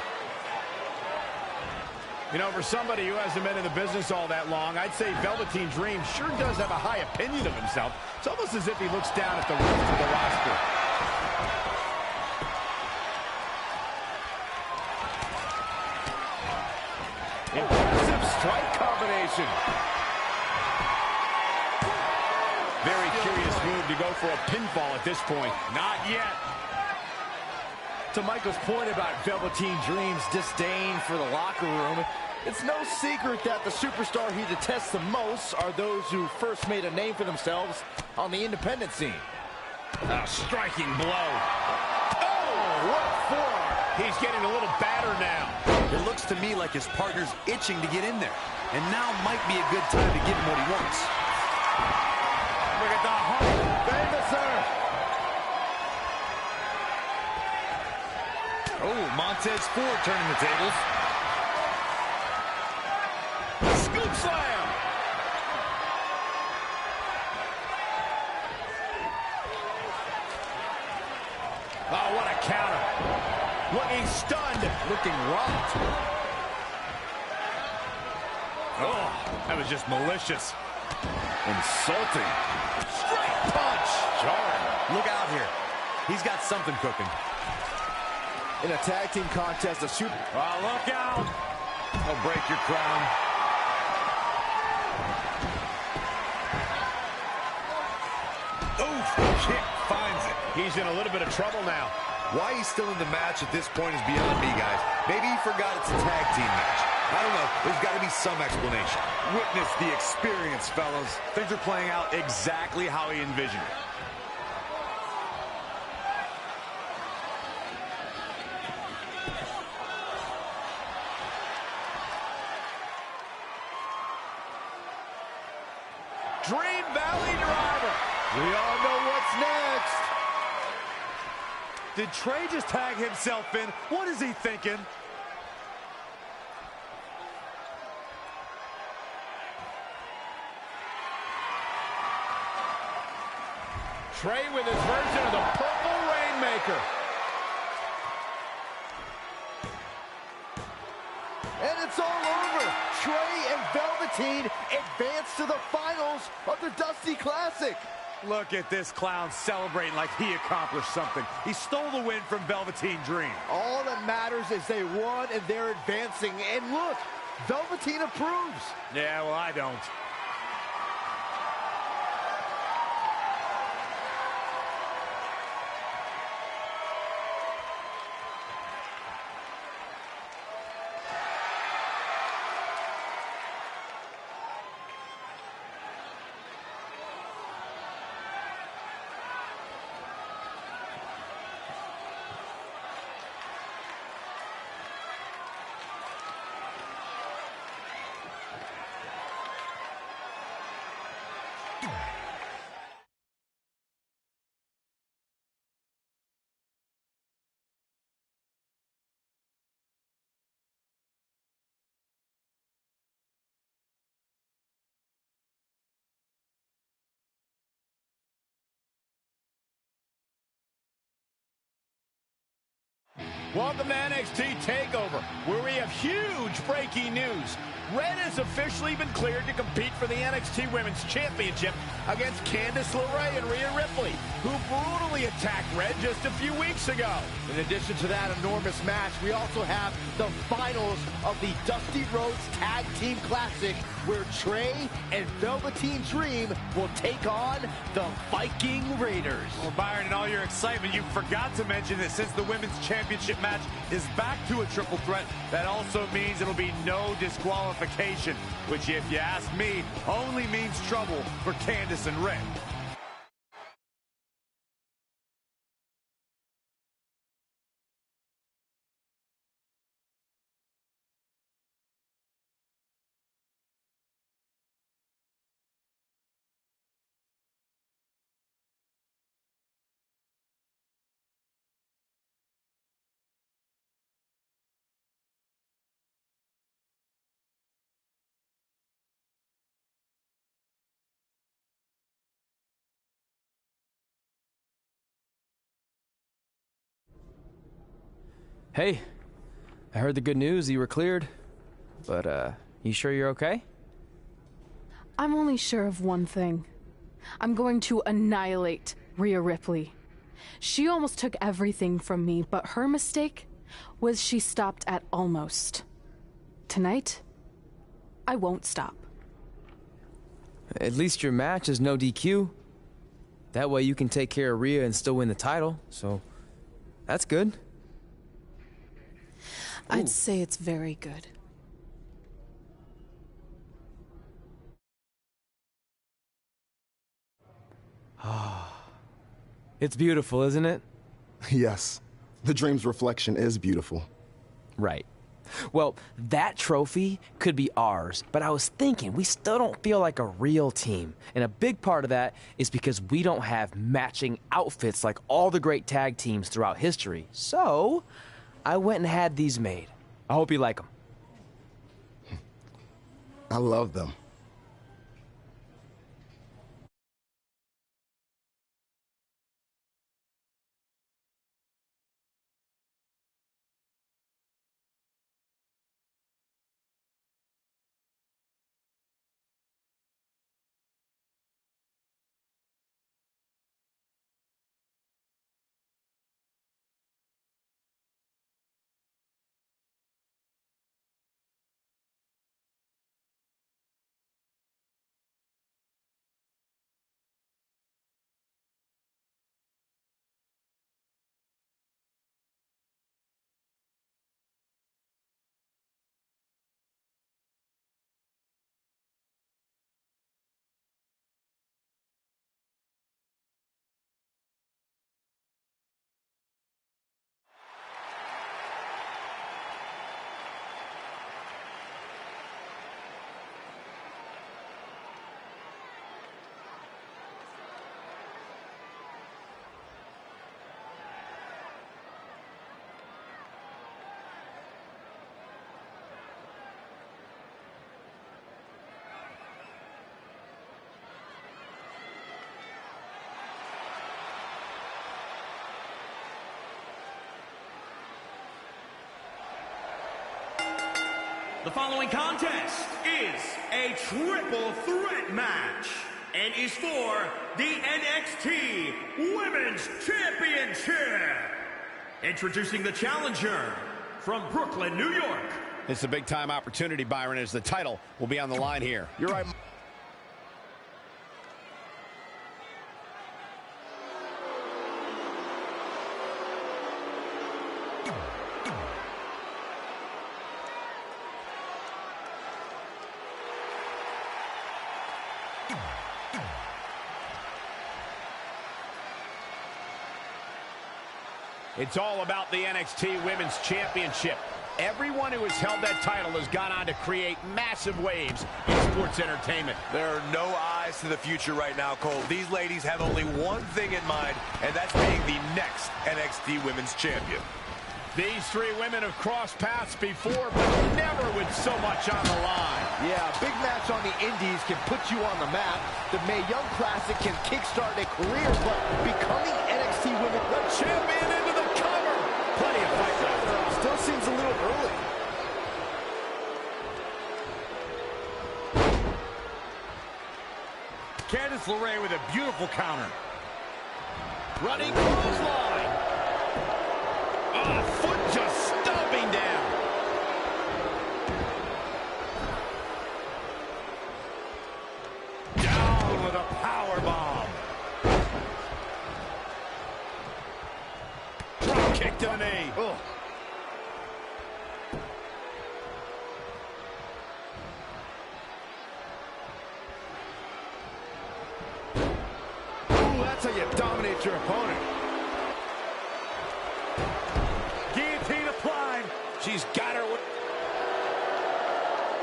You know, for somebody who hasn't been in the business all that long, I'd say Velveteen Dream sure does have a high opinion of himself. It's almost as if he looks down at the rest of the roster. Impressive strike combination. Very curious move to go for a pinfall at this point. Not yet. To Michael's point about Velveteen Dream's disdain for the locker room, it's no secret that the superstar he detests the most are those who first made a name for themselves on the independent scene. A striking blow. Oh, what for? He's getting a little battered now. It looks to me like his partner's itching to get in there. And now might be a good time to give him what he wants. Look at the heart. Famous, sir. Oh, Montez Ford turning the tables. Scoop slam. Oh, what a counter. Looking stunned. Looking rocked. Oh, that was just malicious. Insulting. Straight punch. Jarring. Look out here. He's got something cooking. In a tag team contest, a super... Oh, look out. I'll break your crown. Oof. Kick finds it. He's in a little bit of trouble now. Why he's still in the match at this point is beyond me, guys. Maybe he forgot it's a tag team match. I don't know. There's got to be some explanation. Witness the experience, fellas. Things are playing out exactly how he envisioned it. Dream Valley Driver. We all know what's next. Did Trey just tag himself in? What is he thinking? Trey with his version of the Purple Rainmaker. And it's all over. Trey and Velveteen advance to the finals of the Dusty Classic. Look at this clown celebrating like he accomplished something. He stole the win from Velveteen Dream. All that matters is they won and they're advancing. And look, Velveteen approves. Yeah, well, I don't. Welcome to NXT TakeOver, where we have huge breaking news. Red has officially been cleared to compete for the NXT Women's Championship against Candice LeRae and Rhea Ripley, who brutally attacked Red just a few weeks ago. In addition to that enormous match, we also have the finals of the Dusty Rhodes Tag Team Classic, where Trey and Velveteen Dream will take on the Viking Raiders. Well, Byron, in all your excitement, you forgot to mention that since the Women's Championship match is back to a triple threat, that also means it'll be no disqualification, which, if you ask me, only means trouble for Candice and Red. Hey, I heard the good news, you were cleared. But, you sure you're okay? I'm only sure of one thing. I'm going to annihilate Rhea Ripley. She almost took everything from me, but her mistake was she stopped at almost. Tonight, I won't stop. At least your match is no DQ. That way you can take care of Rhea and still win the title, so that's good. I'd say it's very good. It's beautiful, isn't it? Yes, the Dream's reflection is beautiful. Right. Well, that trophy could be ours, but I was thinking we still don't feel like a real team. And a big part of that is because we don't have matching outfits like all the great tag teams throughout history. So, I went and had these made. I hope you like them. I love them. The following contest is a triple threat match and is for the NXT Women's Championship. Introducing the challenger from Brooklyn, New York, It's a big-time opportunity, Byron, as the title will be on the line here. You're right. It's all about the NXT Women's Championship. Everyone who has held that title has gone on to create massive waves in sports entertainment. There are no eyes to the future right now, Cole. These ladies have only one thing in mind, and that's being the next NXT Women's Champion. These three women have crossed paths before, but never with so much on the line. Yeah, a big match on the Indies can put you on the map. The Mae Young Classic can kickstart a career, but becoming NXT Women the Champion into the cover. Plenty of fight left. Still seems a little early. Candice LeRae with a beautiful counter. Running clothesline. Oh, foot just stomping down. Down with a power bomb. Drop kick to the knee. Oh. That's how you dominate your opponent. Guillotine applied. She's got her.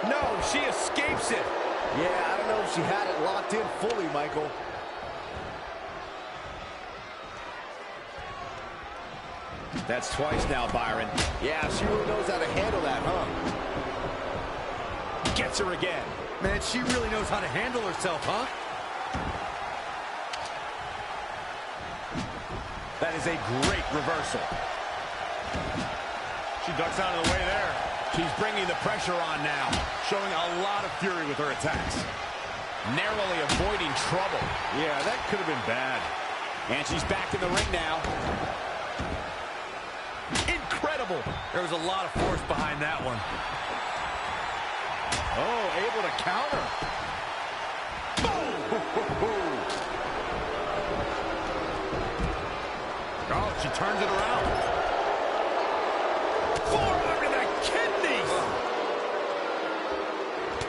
No, she escapes it. Yeah, I don't know if she had it locked in fully, Michael. That's twice now, Byron. Yeah, she really knows how to handle that, huh? Gets her again. Man, she really knows how to handle herself, huh? That is a great reversal. She ducks out of the way there. She's bringing the pressure on now, showing a lot of fury with her attacks. Narrowly avoiding trouble. Yeah, that could have been bad. And she's back in the ring now. Incredible. There was a lot of force behind that one. Oh, able to counter. Oh, she turns it around. Forearm to the kidneys.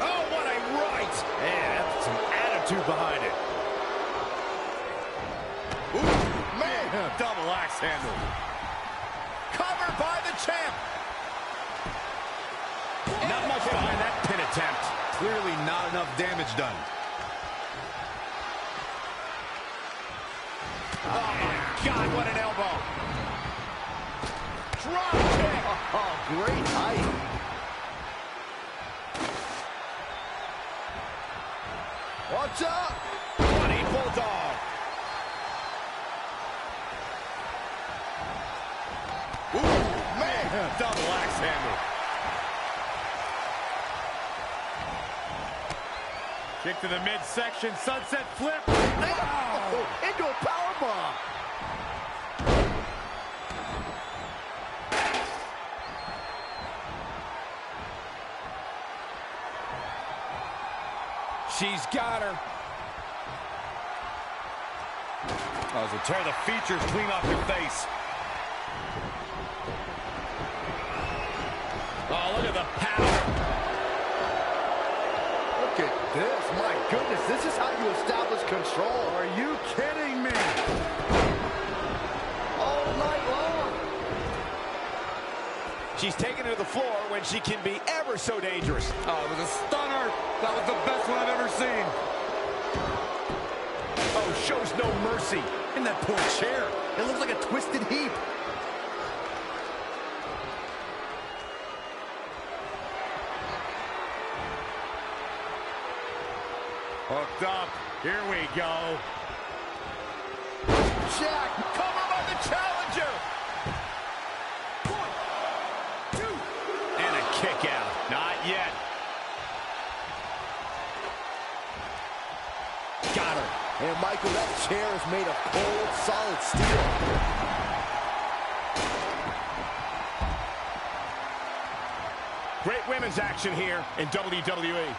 Oh, what a right. Man, that's some attitude behind it. Ooh, man. Double axe handle. Covered by the champ. Not much behind that pin attempt. Clearly not enough damage done. Oh, my God, what an elbow. Drop kick. Oh, great height. Watch out. Running bulldog. Ooh, man. Double axe handle. Kick to the midsection, sunset flip. Wow. Into a powerbomb. She's got her. Oh, so tear the features clean off your face. Oh, look at the power. Look at this. My goodness, this is how you establish control. Are you kidding me? All night long. She's taken to the floor when she can be ever so dangerous. Oh, it was a stunner. That was the best one I've ever seen. Oh, shows no mercy. In that poor chair. It looks like a twisted heap. Hooked up. Here we go. Jack, Cover by the challenger. 1, 2. And a kick out. Not yet. Got her. And Michael, that chair is made of cold, solid steel. Great women's action here in WWE.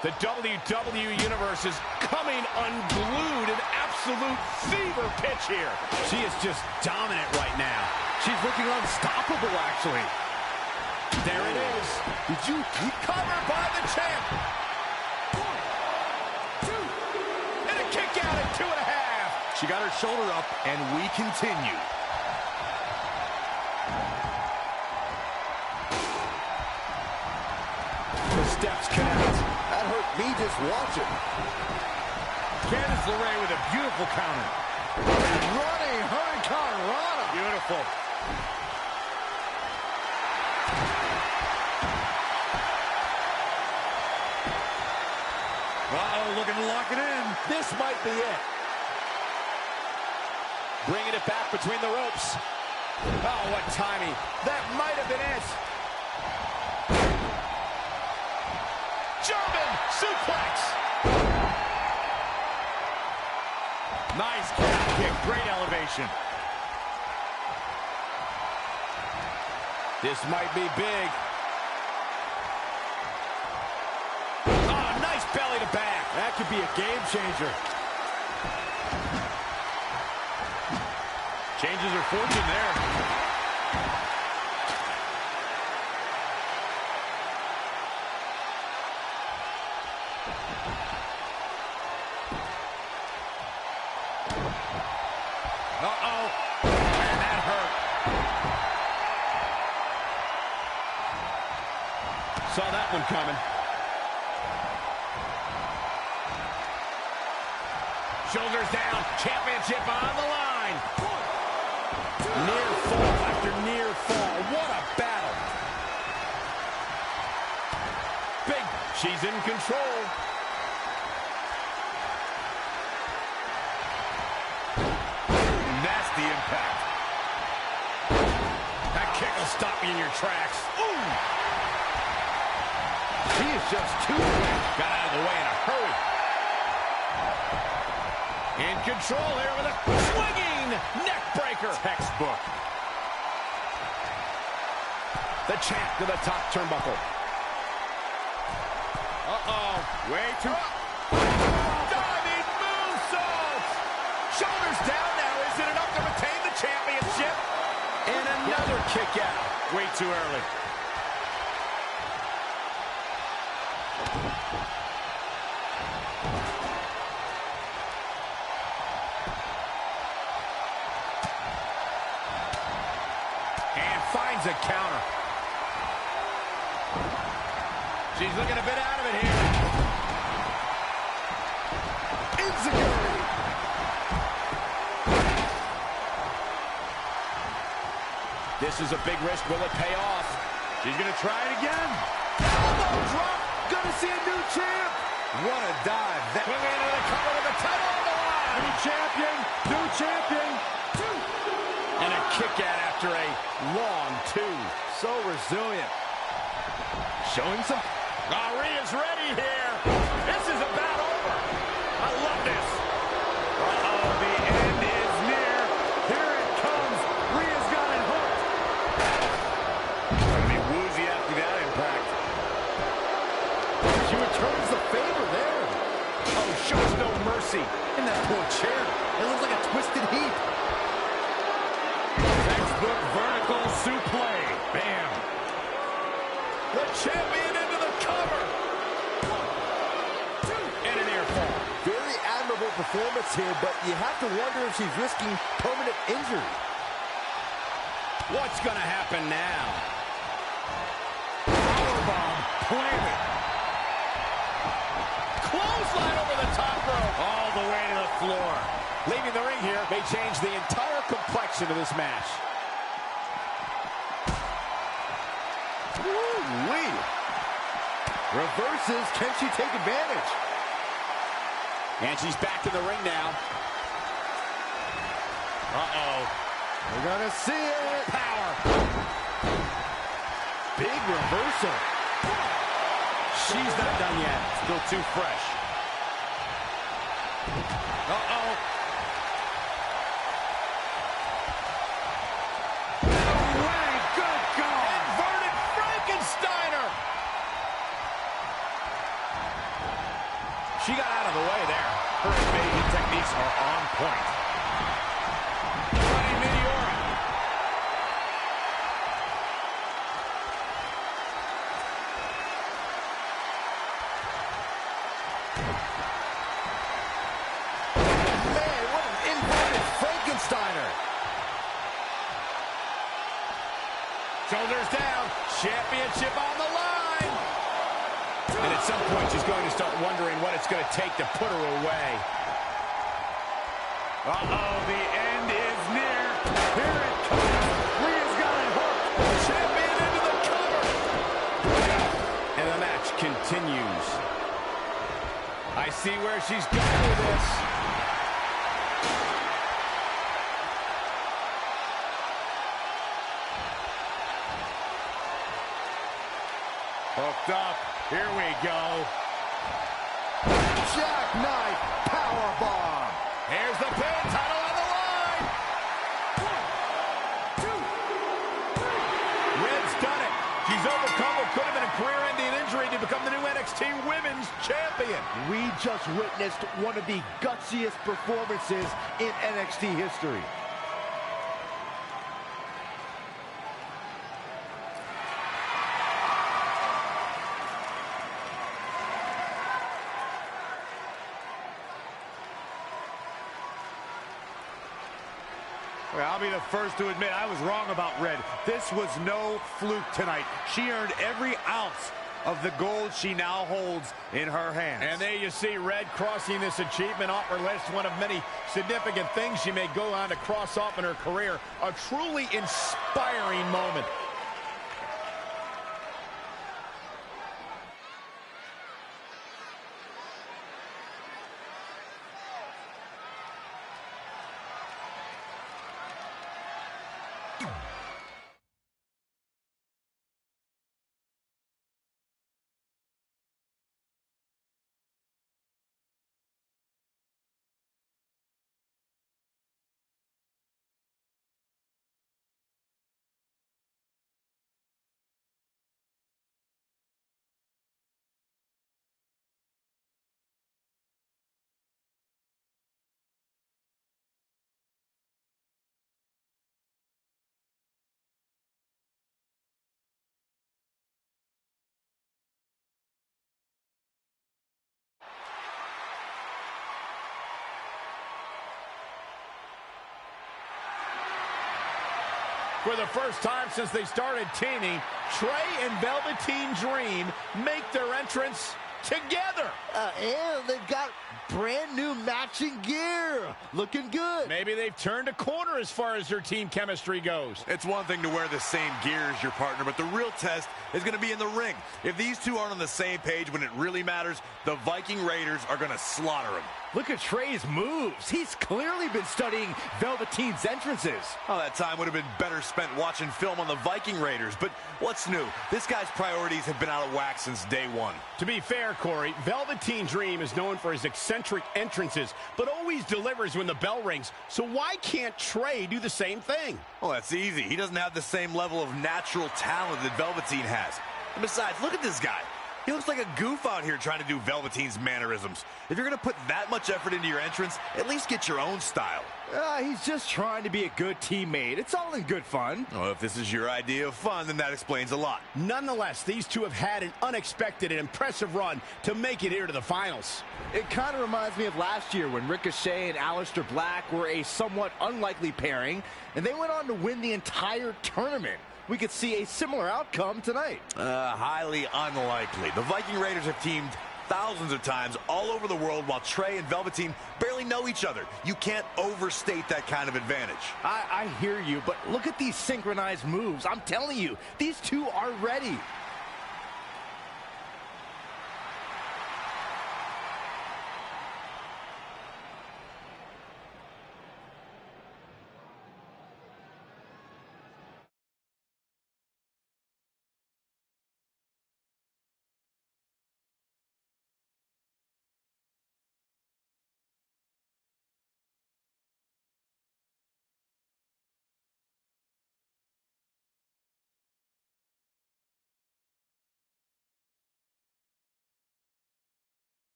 The WWE Universe is coming unglued, an absolute fever pitch here. She is just dominant right now. She's looking unstoppable, actually. There it is. Did you covered by the champ? 1, 2, and a kick out at 2.5. She got her shoulder up, and we continue. The steps connect. That hurt me just watching. Candice LeRae with a beautiful counter. Running Hurricane Rana. Beautiful. Uh-oh, looking to lock it in. This might be it. Bringing it back between the ropes. Oh, what timing. That might have been it. German suplex. Nice calf kick, great elevation. This might be big. Oh, nice belly to back. That could be a game changer. Changes her fortune there. Uh-oh. Man, that hurt. Saw that one coming. Shoulders down. Championship on the line. 1, 2. Near fall after near fall. What a battle. Big. She's in control. Nasty impact. That kick will stop you in your tracks. Ooh. She is just too quick. Got out of the way in a hurry. In control here with a swinging neck breaker. Textbook. The champ to the top turnbuckle. Uh-oh. Way too... Diving moonsault! Shoulders down now. Is it enough to retain the championship? And another kick out. Way too early. And finds a counter. She's looking a bit out of it here. Enziguri. This is a big risk. Will it pay off? She's going to try it again. Elbow drop. Gonna see a new champ. What a dive. That Swinging into the cover with the title on the line. new champion. New champion. And a kick out after a long 2. So resilient. Showing some... Rhea's ready here. This is about over. I love this. Uh-oh, the end is near. Here it comes. Rhea's got it hooked. Gonna be woozy after that impact. She returns the favor there. Oh, shows no mercy. In that poor chair. It looks like a twisted heap. Textbook vertical suplex. Bam. The champion into the cover. 1, 2. And an air fall. Very admirable performance here, but you have to wonder if she's risking permanent injury. What's gonna happen now? Powerbomb planted. Clothesline over the top rope. All the way to the floor. Leaving the ring here may change the entire complexion of this match. Woo-wee. Reverses. Can she take advantage? And she's back in the ring now. Uh-oh. We're gonna see it. Power. Big reversal. She's not done yet. Still too fresh. Uh-oh. She got out of the way there. Her evasion techniques are on point. Running Meteora. Man, what an inverted Frankensteiner. Shoulders down. Championship on the line. And at some point, she's going to start wondering what it's going to take to put her away. Uh-oh, the end is near. Here it comes. Rhea's got it hooked. Champion into the cover. And the match continues. I see where she's going with this. Hooked up. Here we go. Jackknife powerbomb. Here's the pin. Title on the line. 1, 2, 3. Red's done it. She's overcome what could have been a career-ending injury to become the new NXT Women's Champion. We just witnessed one of the gutsiest performances in NXT history. I'll be the first to admit I was wrong about Red. This was no fluke tonight. She earned every ounce of the gold she now holds in her hands. And there you see Red crossing this achievement off her list, one of many significant things she may go on to cross off in her career. A truly inspiring moment. For the first time since they started teaming, Trey and Velveteen Dream make their entrance together. And they've got brand new matching gear. Looking good. Maybe they've turned a corner as far as their team chemistry goes. It's one thing to wear the same gear as your partner, but the real test is going to be in the ring. If these two aren't on the same page when it really matters, the Viking Raiders are going to slaughter them. Look at Trey's moves. He's clearly been studying Velveteen's entrances. Oh, that time would have been better spent watching film on the Viking Raiders. But what's new? This guy's priorities have been out of whack since day one. To be fair, Corey, Velveteen Dream is known for his eccentric entrances, but always delivers when the bell rings. So why can't Trey do the same thing? Well, that's easy. He doesn't have the same level of natural talent that Velveteen has. And besides, look at this guy. He looks like a goof out here trying to do Velveteen's mannerisms. If you're going to put that much effort into your entrance, at least get your own style. He's just trying to be a good teammate. It's all in good fun. Well, if this is your idea of fun, then that explains a lot. Nonetheless, these two have had an unexpected and impressive run to make it here to the finals. It kind of reminds me of last year when Ricochet and Aleister Black were a somewhat unlikely pairing, and they went on to win the entire tournament. We could see a similar outcome tonight. Highly unlikely. The Viking Raiders have teamed thousands of times all over the world while Trey and Velveteen barely know each other. You can't overstate that kind of advantage. I hear you, but look at these synchronized moves. I'm telling you, these two are ready.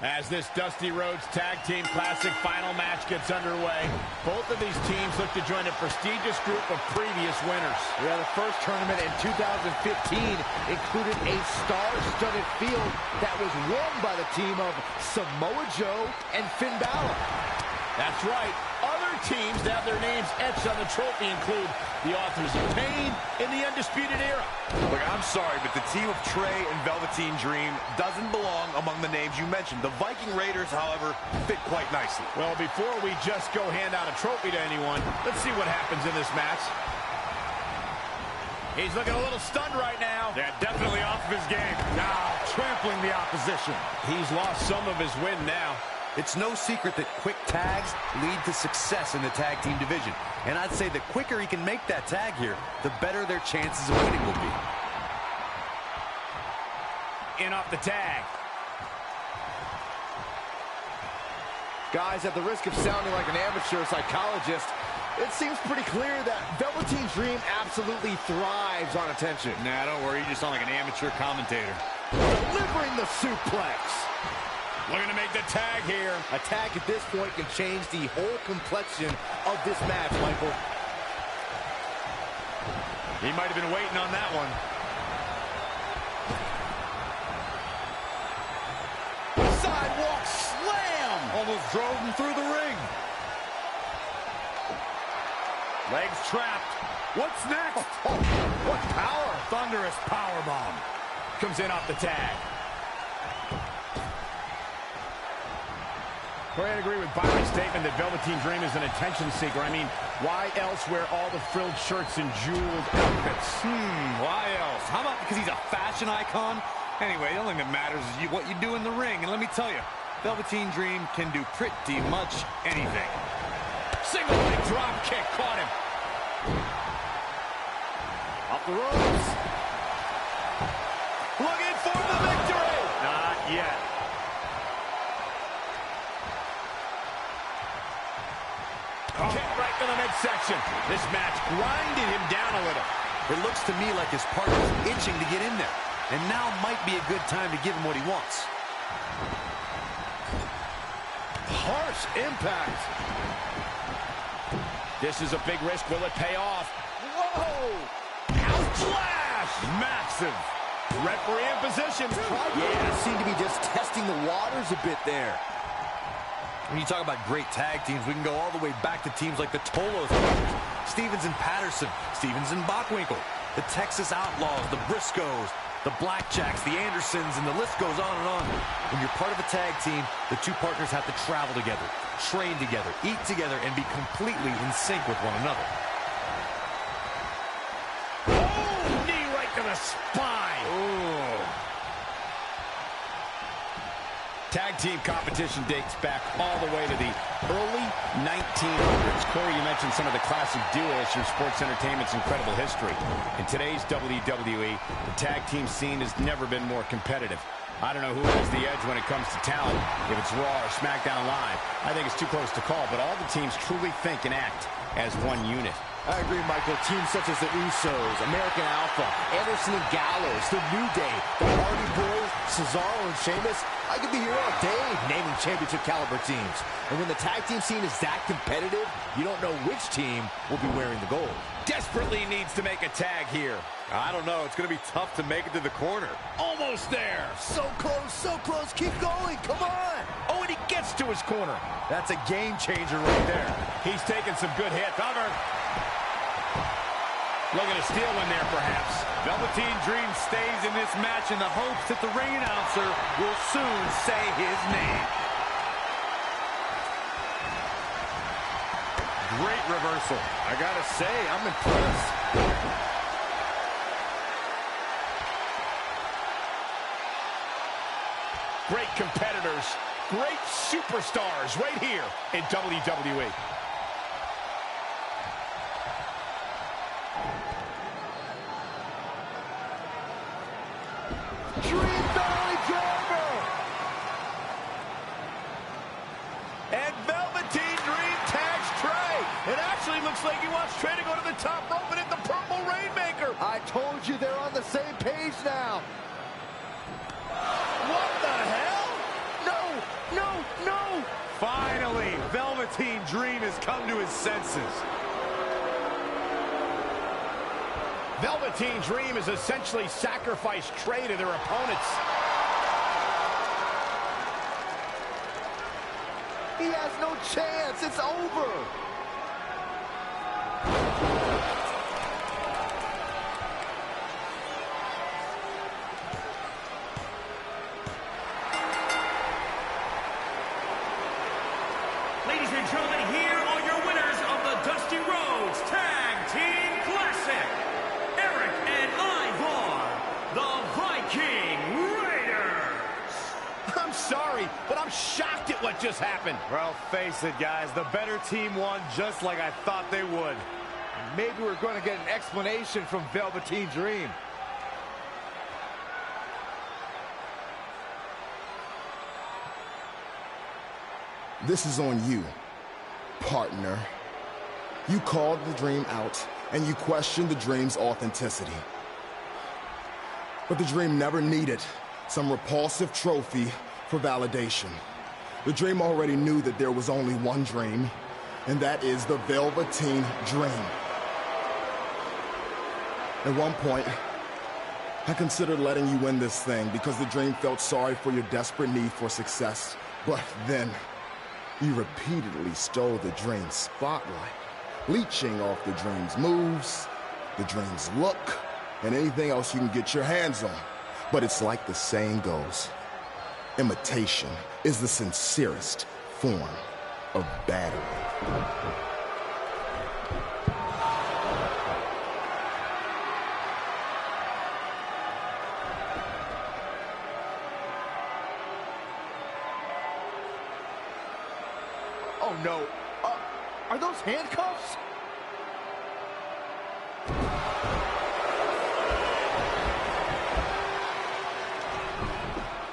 As this Dusty Rhodes Tag Team Classic final match gets underway, both of these teams look to join a prestigious group of previous winners. Yeah, the first tournament in 2015 included a star-studded field that was won by the team of Samoa Joe and Finn Balor. That's right. Other teams that have their names etched on the trophy include the Authors of Pain and the Undisputed Era. Look, I'm sorry, but the team of Trey and Velveteen Dream doesn't belong among the names you mentioned. The Viking Raiders, however, fit quite nicely. Well, before we just go hand out a trophy to anyone, let's see what happens in this match. He's looking a little stunned right now. Yeah, definitely off of his game. Now trampling the opposition. He's lost some of his wind now. It's no secret that quick tags lead to success in the tag team division. And I'd say the quicker he can make that tag here, the better their chances of winning will be. In off the tag. Guys, at the risk of sounding like an amateur psychologist, it seems pretty clear that Velveteen Dream absolutely thrives on attention. Nah, don't worry, you just sound like an amateur commentator. Delivering the suplex. Looking to make the tag here. A tag at this point can change the whole complexion of this match, Michael. He might have been waiting on that one. Sidewalk slam! Almost drove him through the ring. Legs trapped. What's next? Oh, what power! Thunderous powerbomb. Comes in off the tag. I agree with Byron's statement that Velveteen Dream is an attention seeker. I mean, why else wear all the frilled shirts and jeweled outfits? Why else? How about because he's a fashion icon? Anyway, the only thing that matters is what you do in the ring. And let me tell you, Velveteen Dream can do pretty much anything. Single leg drop kick caught him. Off the ropes. Looking for the victory. Not yet. Kick right to the midsection. This match grinded him down a little. It looks to me like his partner's itching to get in there. And now might be a good time to give him what he wants. Harsh impact. This is a big risk. Will it pay off? Whoa! Splash! Massive. Referee in position. Yeah, seemed to be just testing the waters a bit there. When you talk about great tag teams, we can go all the way back to teams like the Tolos brothers, Stevens and Patterson, Stevens and Bockwinkel, the Texas Outlaws, the Briscoes, the Blackjacks, the Andersons, and the list goes on and on. When you're part of a tag team, the two partners have to travel together, train together, eat together, and be completely in sync with one another. Oh, knee right to the spine. Ooh. Tag team competition dates back all the way to the early 1900s. Corey, you mentioned some of the classic duos from sports entertainment's incredible history. In today's WWE, the tag team scene has never been more competitive. I don't know who has the edge when it comes to talent, if it's Raw or SmackDown Live. I think it's too close to call, but all the teams truly think and act as one unit. I agree, Michael. Teams such as the Usos, American Alpha, Anderson and Gallows, The New Day, the Hardy Boys, Cesaro and Sheamus. I could be here all day naming championship caliber teams. And when the tag team scene is that competitive, you don't know which team will be wearing the gold. Desperately needs to make a tag here. I don't know. It's going to be tough to make it to the corner. Almost there. So close. Keep going. Come on. Oh, and he gets to his corner. That's a game changer right there. He's taking some good hits. Cover. Looking to steal one there, perhaps. Velveteen Dream stays in this match in the hopes that the ring announcer will soon say his name. Great reversal. I gotta say, I'm impressed. Great competitors, great superstars right here in WWE. Dream Valley Driver! And Velveteen Dream tags Trey. It actually looks like he wants Trey to go to the top rope and hit the Purple Rainmaker. I told you they're on the same page now. What the hell? No, Velveteen Dream has come to his senses. Velveteen Dream has essentially sacrificed Trey to their opponents. He has no chance. It's over. Ladies and gentlemen, here are your winners of the Dusty Rhodes Tag Team Classic. Eric and Ivar, the Viking Raiders. I'm sorry, but I'm shocked at what just happened. Well, face it, guys. The better team won just like I thought they would. Maybe we're going to get an explanation from Velveteen Dream. This is on you, partner. You called the Dream out, and you questioned the Dream's authenticity. But the Dream never needed some repulsive trophy for validation. The Dream already knew that there was only one Dream, and that is the Velveteen Dream. At one point, I considered letting you win this thing because the Dream felt sorry for your desperate need for success. But then, you repeatedly stole the Dream's spotlight, leeching off the Dream's moves, the Dream's look, and anything else you can get your hands on. But it's like the saying goes, imitation is the sincerest form of battery. Oh, no. Are those handcuffs?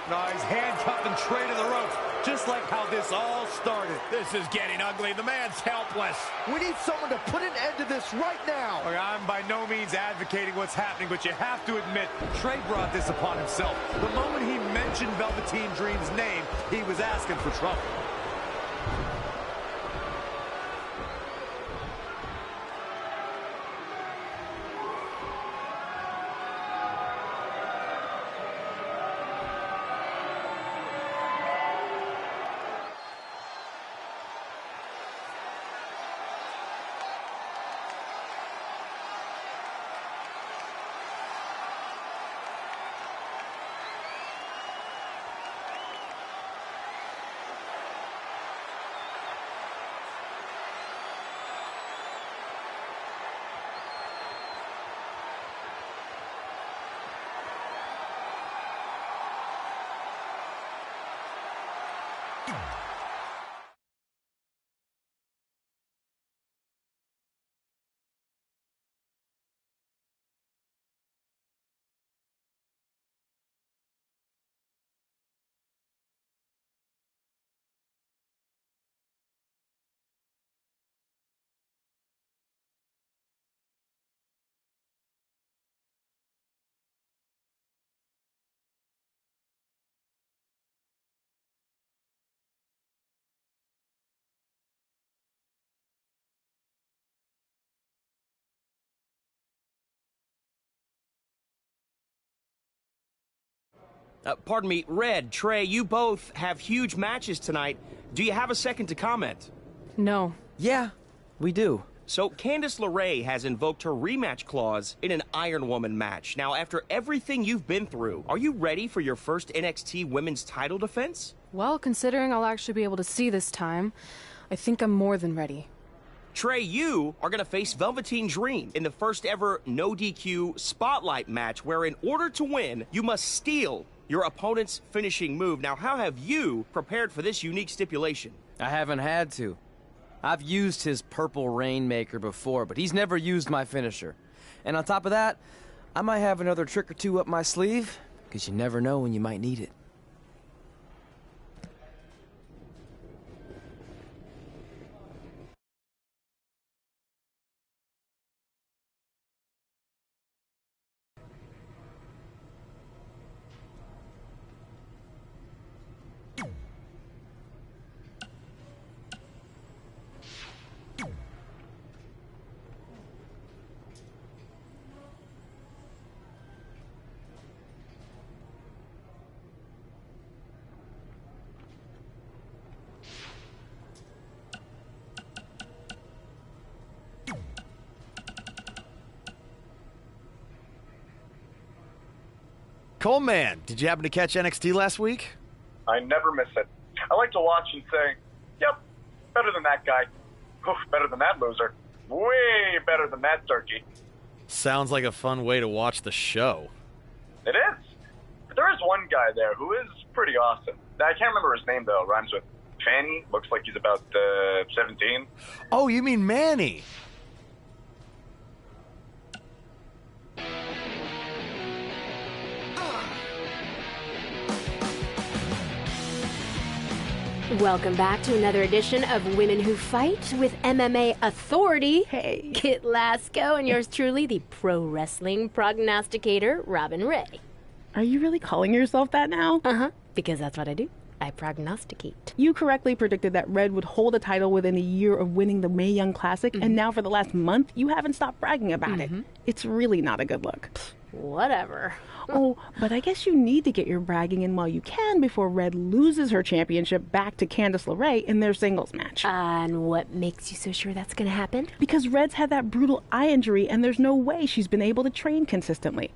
No, he's handcuffing Trey to the ropes, just like how this all started. This is getting ugly. The man's helpless. We need someone to put an end to this right now. Look, I'm by no means advocating what's happening, but you have to admit, Trey brought this upon himself. The moment he mentioned Velveteen Dream's name, he was asking for trouble. Pardon me, Red, Trey, you both have huge matches tonight. Do you have a second to comment? No. Yeah, we do. So, Candice LeRae has invoked her rematch clause in an Iron Woman match. Now, after everything you've been through, are you ready for your first NXT Women's title defense? Well, considering I'll actually be able to see this time, I think I'm more than ready. Trey, you are going to face Velveteen Dream in the first ever no DQ spotlight match where in order to win, you must steal your opponent's finishing move. Now, how have you prepared for this unique stipulation? I haven't had to. I've used his purple Rainmaker before, but he's never used my finisher. And on top of that, I might have another trick or two up my sleeve, because you never know when you might need it. Coleman, did you happen to catch NXT last week? I never miss it. I like to watch and say, yep, better than that guy. Oof, better than that loser. Way better than that turkey. Sounds like a fun way to watch the show. It is. But there is one guy there who is pretty awesome. I can't remember his name, though. Rhymes with Fanny. Looks like he's about 17. Oh, you mean Manny. Welcome back to another edition of Women Who Fight with MMA Authority. Hey. Kit Lasco and yours truly, the pro wrestling prognosticator, Robin Ray. Are you really calling yourself that now? Uh-huh, because that's what I do. I prognosticate. You correctly predicted that Red would hold a title within a year of winning the Mae Young Classic, and now for the last month, you haven't stopped bragging about it. It's really not a good look. Whatever. Oh, but I guess you need to get your bragging in while you can before Red loses her championship back to Candice LeRae in their singles match. And what makes you so sure that's going to happen? Because Red's had that brutal eye injury, and there's no way she's been able to train consistently.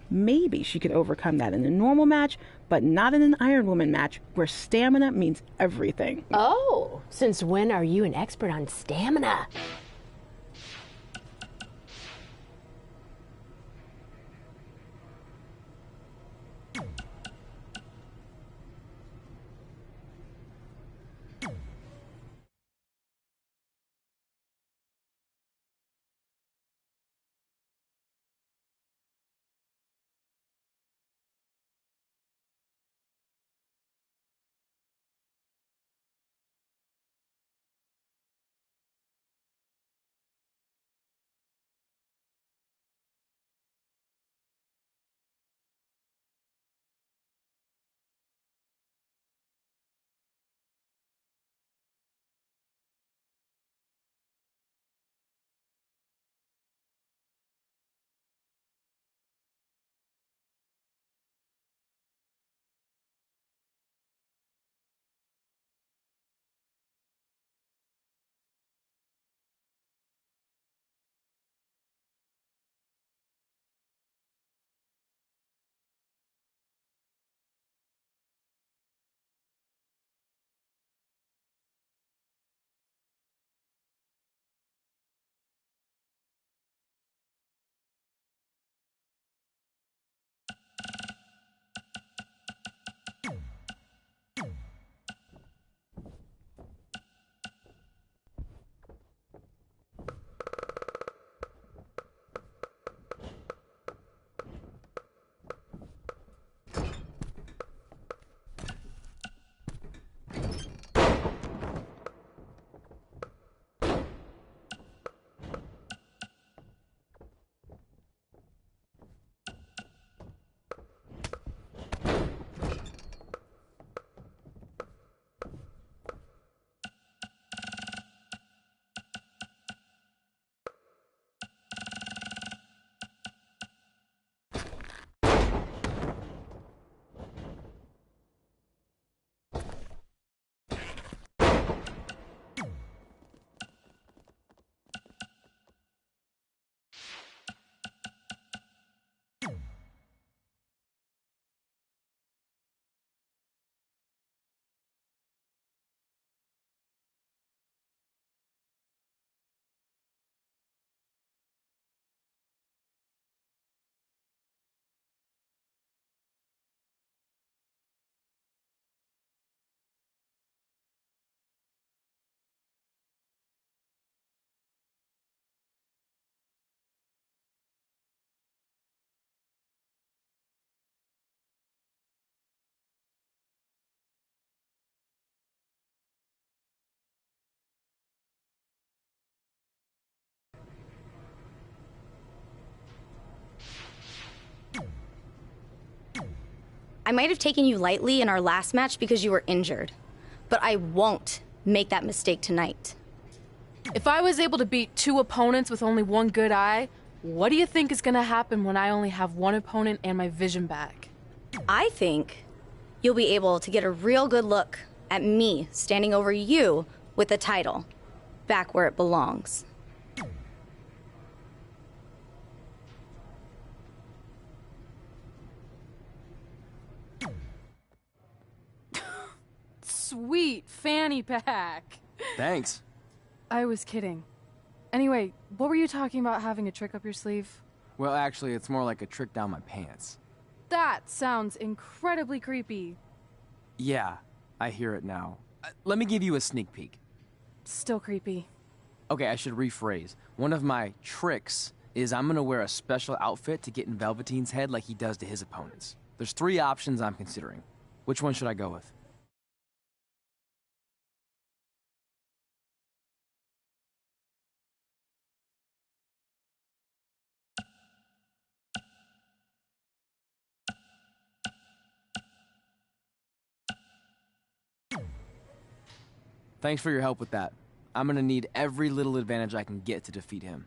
Maybe she could overcome that in a normal match, but not in an Iron Woman match where stamina means everything. Oh, since when are you an expert on stamina? I might have taken you lightly in our last match because you were injured, but I won't make that mistake tonight. If I was able to beat 2 opponents with only 1 good eye, what do you think is going to happen when I only have 1 opponent and my vision back? I think you'll be able to get a real good look at me standing over you with the title, back where it belongs. sweet fanny pack. Thanks. I was kidding. Anyway, what were you talking about having a trick up your sleeve? Well, actually, it's more like a trick down my pants. That sounds incredibly creepy. Yeah, I hear it now. Let me give you a sneak peek. Still creepy. Okay, I should rephrase. One of my tricks is I'm gonna wear a special outfit to get in Velveteen's head like he does to his opponents. There's 3 options I'm considering. Which one should I go with? Thanks for your help with that. I'm gonna need every little advantage I can get to defeat him.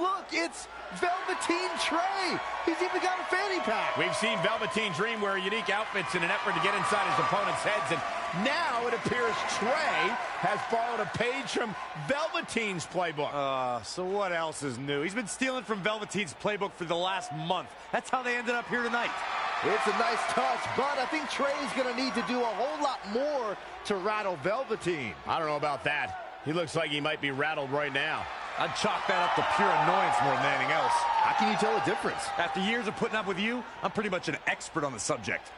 Look, it's Velveteen Trey. He's even got a fanny pack. We've seen Velveteen Dream wear unique outfits in an effort to get inside his opponent's heads, and now it appears Trey has borrowed a page from Velveteen's playbook. So what else is new? He's been stealing from Velveteen's playbook for the last month. That's how they ended up here tonight. It's a nice touch, but I think Trey's going to need to do a whole lot more to rattle Velveteen. I don't know about that. He looks like he might be rattled right now. I'd chalk that up to pure annoyance more than anything else. How can you tell the difference? After years of putting up with you, I'm pretty much an expert on the subject.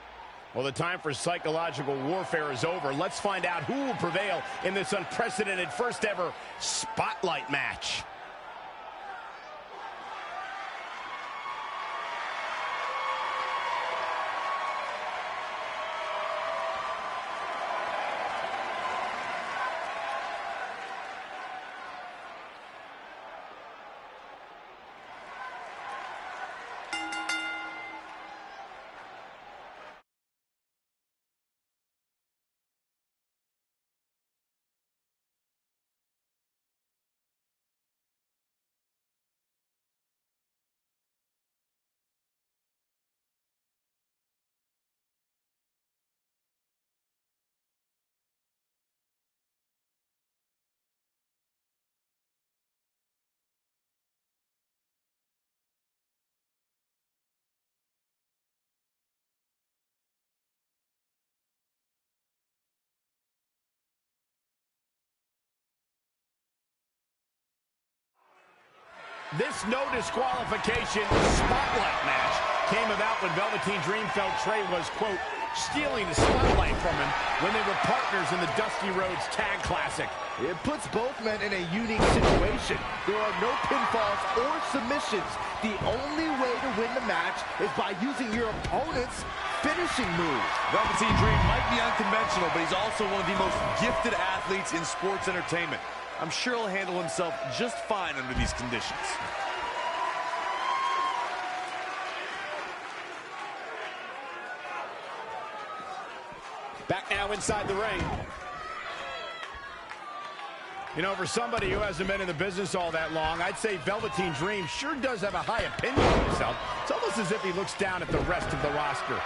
Well, the time for psychological warfare is over. Let's find out who will prevail in this unprecedented first ever Spotlight match. This no disqualification spotlight match came about when Velveteen Dream felt Trey was, quote, stealing the spotlight from him when they were partners in the Dusty Rhodes Tag Classic. It puts both men in a unique situation. There are no pinfalls or submissions. The only way to win the match is by using your opponent's finishing move. Velveteen Dream might be unconventional, but he's also one of the most gifted athletes in sports entertainment. I'm sure he'll handle himself just fine under these conditions. Back now inside the ring. You know, for somebody who hasn't been in the business all that long, I'd say Velveteen Dream sure does have a high opinion of himself. It's almost as if he looks down at the rest of the roster.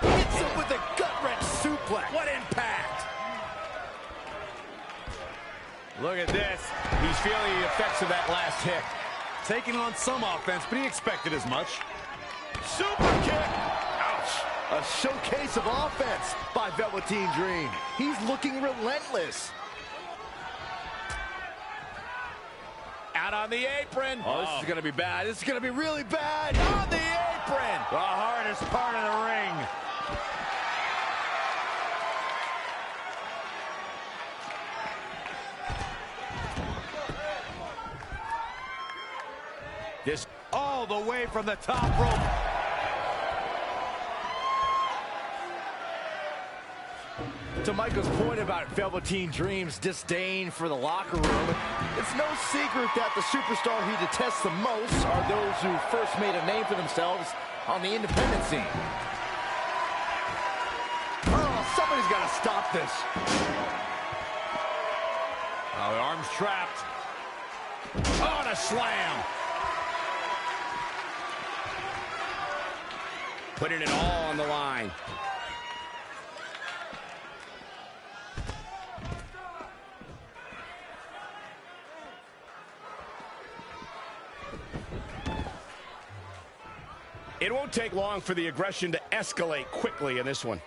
Hits him with a gut-wrench suplex. What impact! Look at this. He's feeling the effects of that last hit. Taking on some offense, but he expected as much. Super kick! Ouch! A showcase of offense by Velveteen Dream. He's looking relentless. Out on the apron. Oh, this is going to be bad. This is going to be really bad. On the apron. The hardest part of the ring. This all the way from the top rope. To Michael's point about Velveteen Dream's disdain for the locker room, it's no secret that the superstar he detests the most are those who first made a name for themselves on the independent scene. Oh, somebody's got to stop this. Oh, the arm's trapped. Oh, and a slam. Putting it all on the line. It won't take long for the aggression to escalate quickly in this one.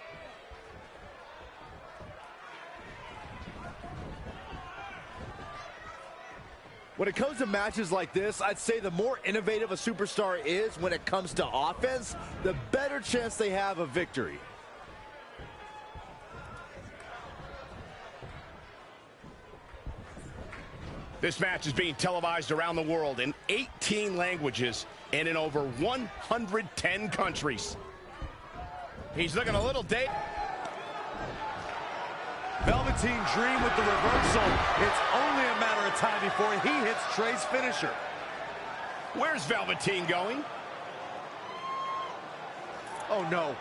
When it comes to matches like this, I'd say the more innovative a superstar is when it comes to offense, the better chance they have of victory. This match is being televised around the world in 18 languages and in over 110 countries. He's looking a little dated. Velveteen Dream with the reversal. It's only a matter of time before he hits Trey's finisher. Where's Velveteen going? Oh no.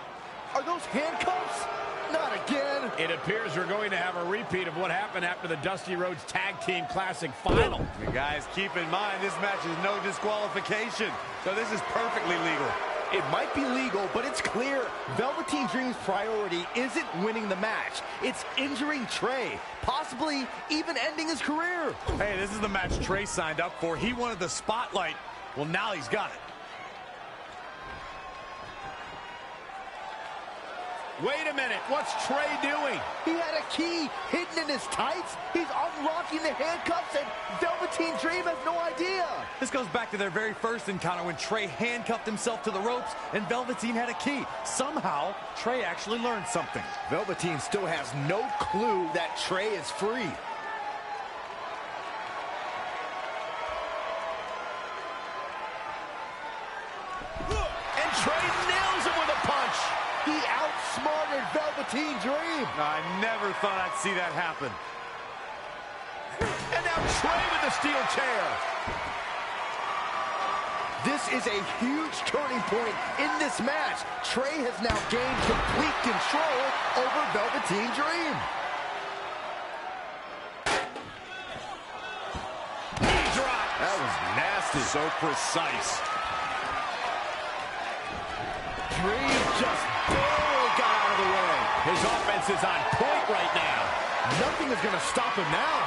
Are those handcuffs? Not again. It appears we're going to have a repeat of what happened after the Dusty Rhodes Tag Team Classic final. You guys, keep in mind, this match is no disqualification, so this is perfectly legal. It might be legal, but it's clear Velveteen Dream's priority isn't winning the match. It's injuring Trey, possibly even ending his career. Hey, this is the match Trey signed up for. He wanted the spotlight. Well, now he's got it. Wait a minute, what's Trey doing? He had a key hidden in his tights. He's unlocking the handcuffs, and Velveteen Dream has no idea. This goes back to their very first encounter when Trey handcuffed himself to the ropes and Velveteen had a key. Somehow, Trey actually learned something. Velveteen still has no clue that Trey is free. And Trey nails him with a punch. He outsmarted Velveteen Dream. I never thought I'd see that happen. And now Trey with the steel chair. This is a huge turning point in this match. Trey has now gained complete control over Velveteen Dream. Knee drop. That was nasty. So precise. Dream just barely got out of the way. His offense is on point right now. Nothing is going to stop him now.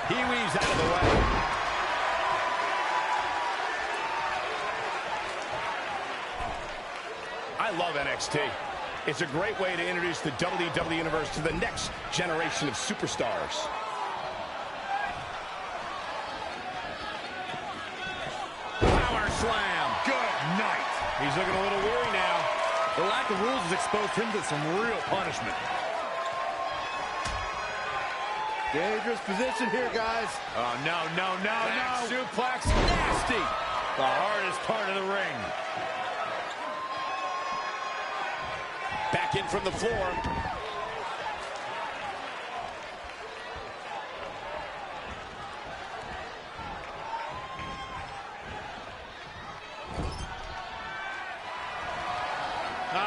He weaves out of the way. I love NXT. It's a great way to introduce the WWE Universe to the next generation of superstars. Power slam. Good night. He's looking a little weary now. The lack of rules has exposed him to some real punishment. Dangerous position here, guys. Oh, no. Back suplex. Nasty. The hardest part of the ring. Back in from the floor.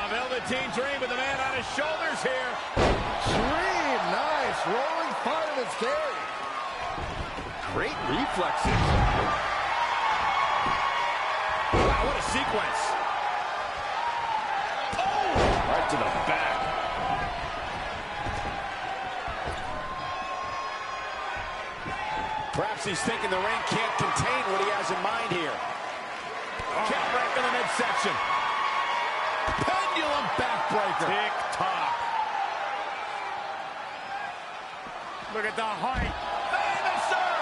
Velveteen Dream with the man on his shoulders here. Dream, nice. Rolling fireman's carry. Great reflexes. Wow, what a sequence. Oh! Right to the back. Perhaps he's thinking the ring can't contain what he has in mind here. Kick right to the midsection. Pendulum backbreaker. Tick-tock. Look at the height. Finisher!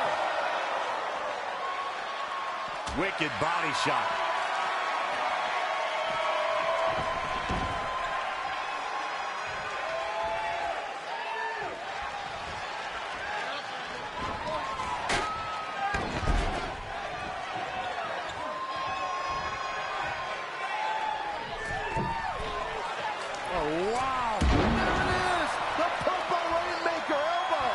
Wicked body shot. Wow. There it is. The purple rainmaker elbow.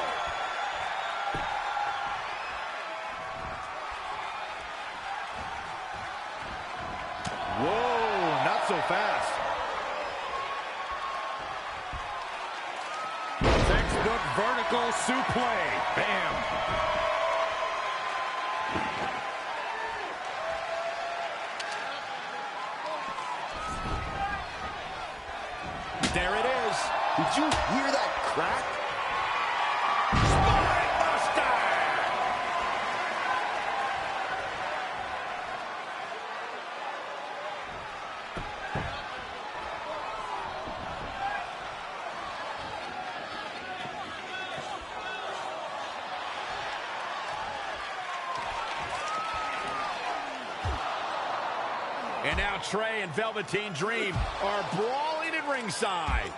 Whoa, not so fast. Textbook vertical suplex. Bam. There it is. Did you hear that crack? And now Trey and Velveteen Dream are brawling at ringside.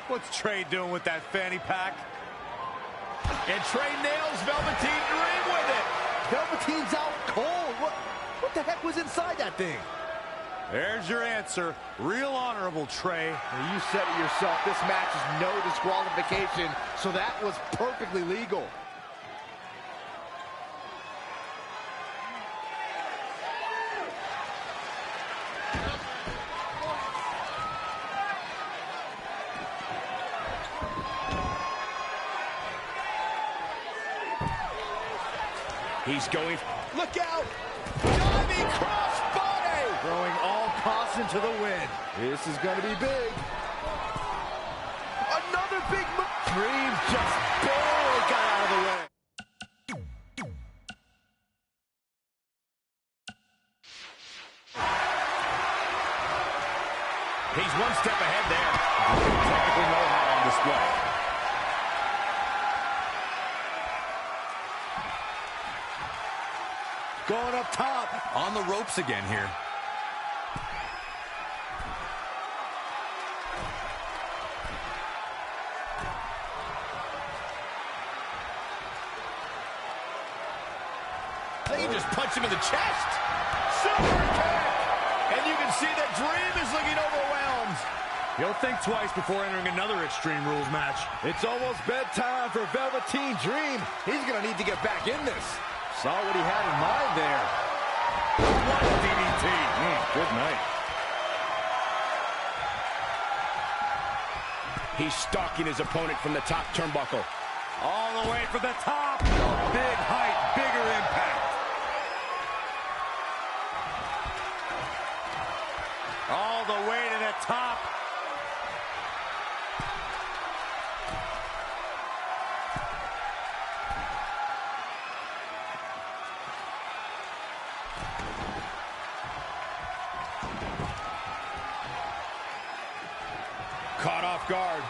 What's Trey doing with that fanny pack? And Trey nails Velveteen Dream with it. Velveteen's out cold. What the heck was inside that thing? There's your answer. Real honorable, Trey. Well, you said it yourself. This match is no disqualification, so that was perfectly legal. He's going. Look out! Diving crossbody! Throwing all caution to the wind. This is going to be big. Another big move. Dream just barely got out of the way. He's one step ahead there. Technical know-how on display. Going up top. On the ropes again here. They can just punch him in the chest. Super kick. And you can see that Dream is looking overwhelmed. He'll think twice before entering another Extreme Rules match. It's almost bedtime for Velveteen Dream. He's going to need to get back in this. Saw what he had in mind there. What a DDT. Good night. He's stalking his opponent from the top turnbuckle. All the way from the top. Big height, bigger impact. All the way to the top. Caught off guard.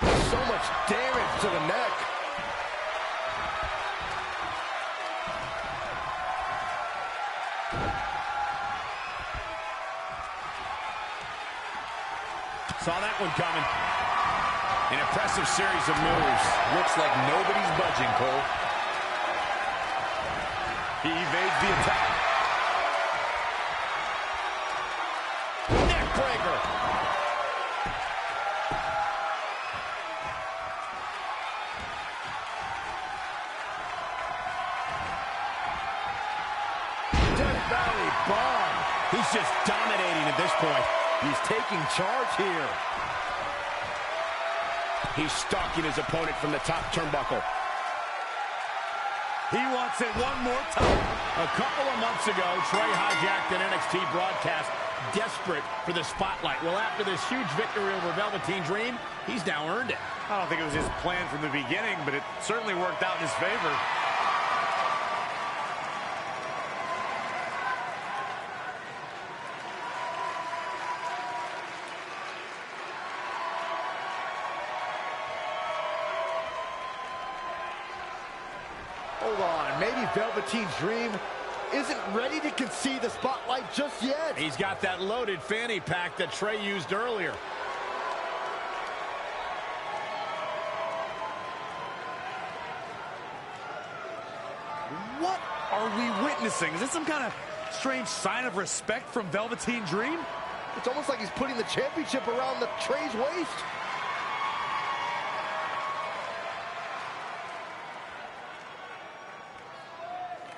So much damage to the neck. Saw that one coming. An impressive series of moves. Looks like nobody's budging, Cole. He evades the attack. Neck breaker. Death Valley bomb. He's just dominating at this point. He's taking charge here. He's stalking his opponent from the top turnbuckle. He wants it one more time. A couple of months ago, Trey hijacked an NXT broadcast, desperate for the spotlight. Well, after this huge victory over Velveteen Dream, he's now earned it. I don't think it was his plan from the beginning, but it certainly worked out in his favor. Hold on, maybe Velveteen Dream isn't ready to concede the spotlight just yet. He's got that loaded fanny pack that Trey used earlier. What are we witnessing? Is this some kind of strange sign of respect from Velveteen Dream? It's almost like he's putting the championship around the Trey's waist.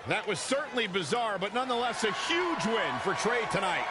That was certainly bizarre, but nonetheless a huge win for Trey tonight.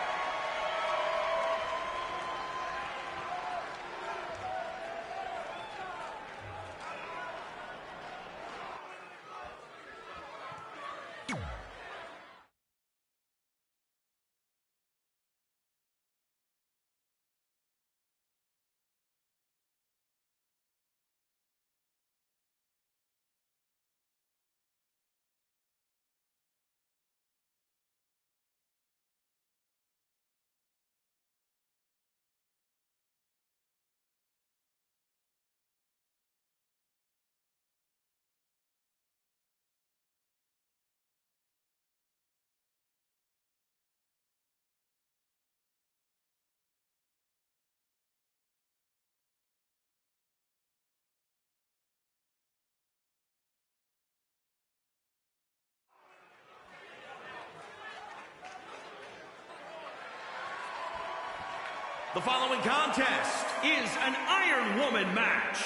The following contest is an Iron Woman match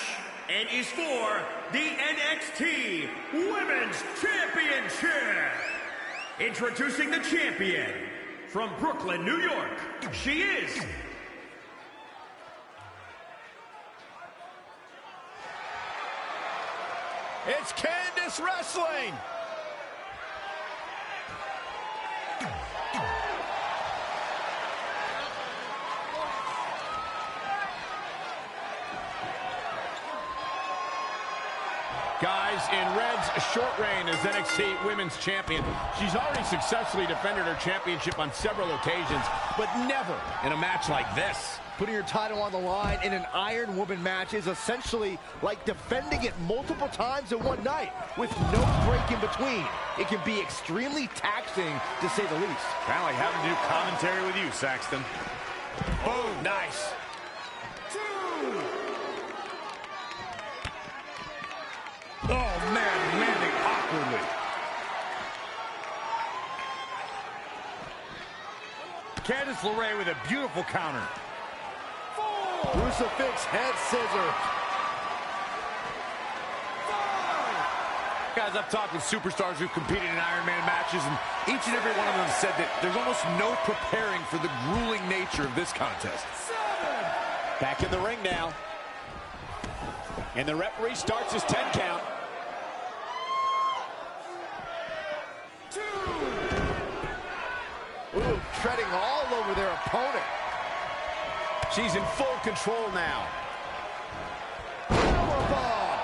and is for the NXT Women's Championship. Introducing the champion from Brooklyn, New York. She is It's Candice Wrestling. Guys, in Red's short reign as NXT Women's Champion, she's already successfully defended her championship on several occasions, but never in a match like this. Putting your title on the line in an Iron Woman match is essentially like defending it multiple times in one night with no break in between. It can be extremely taxing, to say the least. Kind of like having to do commentary with you, Saxton. Boom, nice. Oh, man, landing awkwardly. Candice LeRae with a beautiful counter. Crucifix head scissor. Guys, I've talked with superstars who've competed in Iron Man matches, and each and every one of them said that there's almost no preparing for the grueling nature of this contest. Back in the ring now. And the referee starts his 10 count. Ooh, treading all over their opponent. She's in full control now. Powerbomb.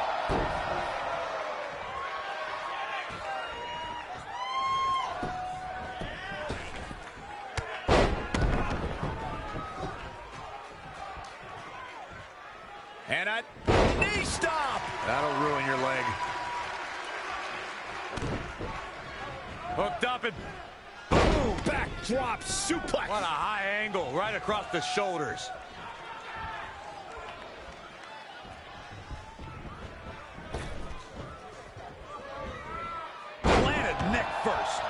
And a knee stop. That'll ruin your leg. Hooked up and Boom, back drop suplex. what a high angle right across the shoulders. Planted neck first.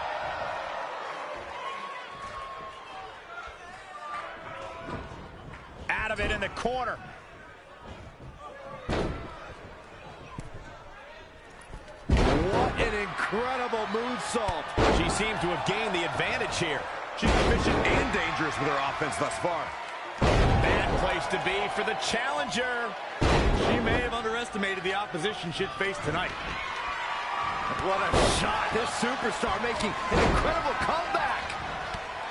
Out of it in the corner. What an incredible moonsault. She seems to have gained the advantage here. She's efficient and dangerous with her offense thus far. Bad place to be for the challenger. She may have underestimated the opposition she'd face tonight. What a shot. This superstar making an incredible comeback.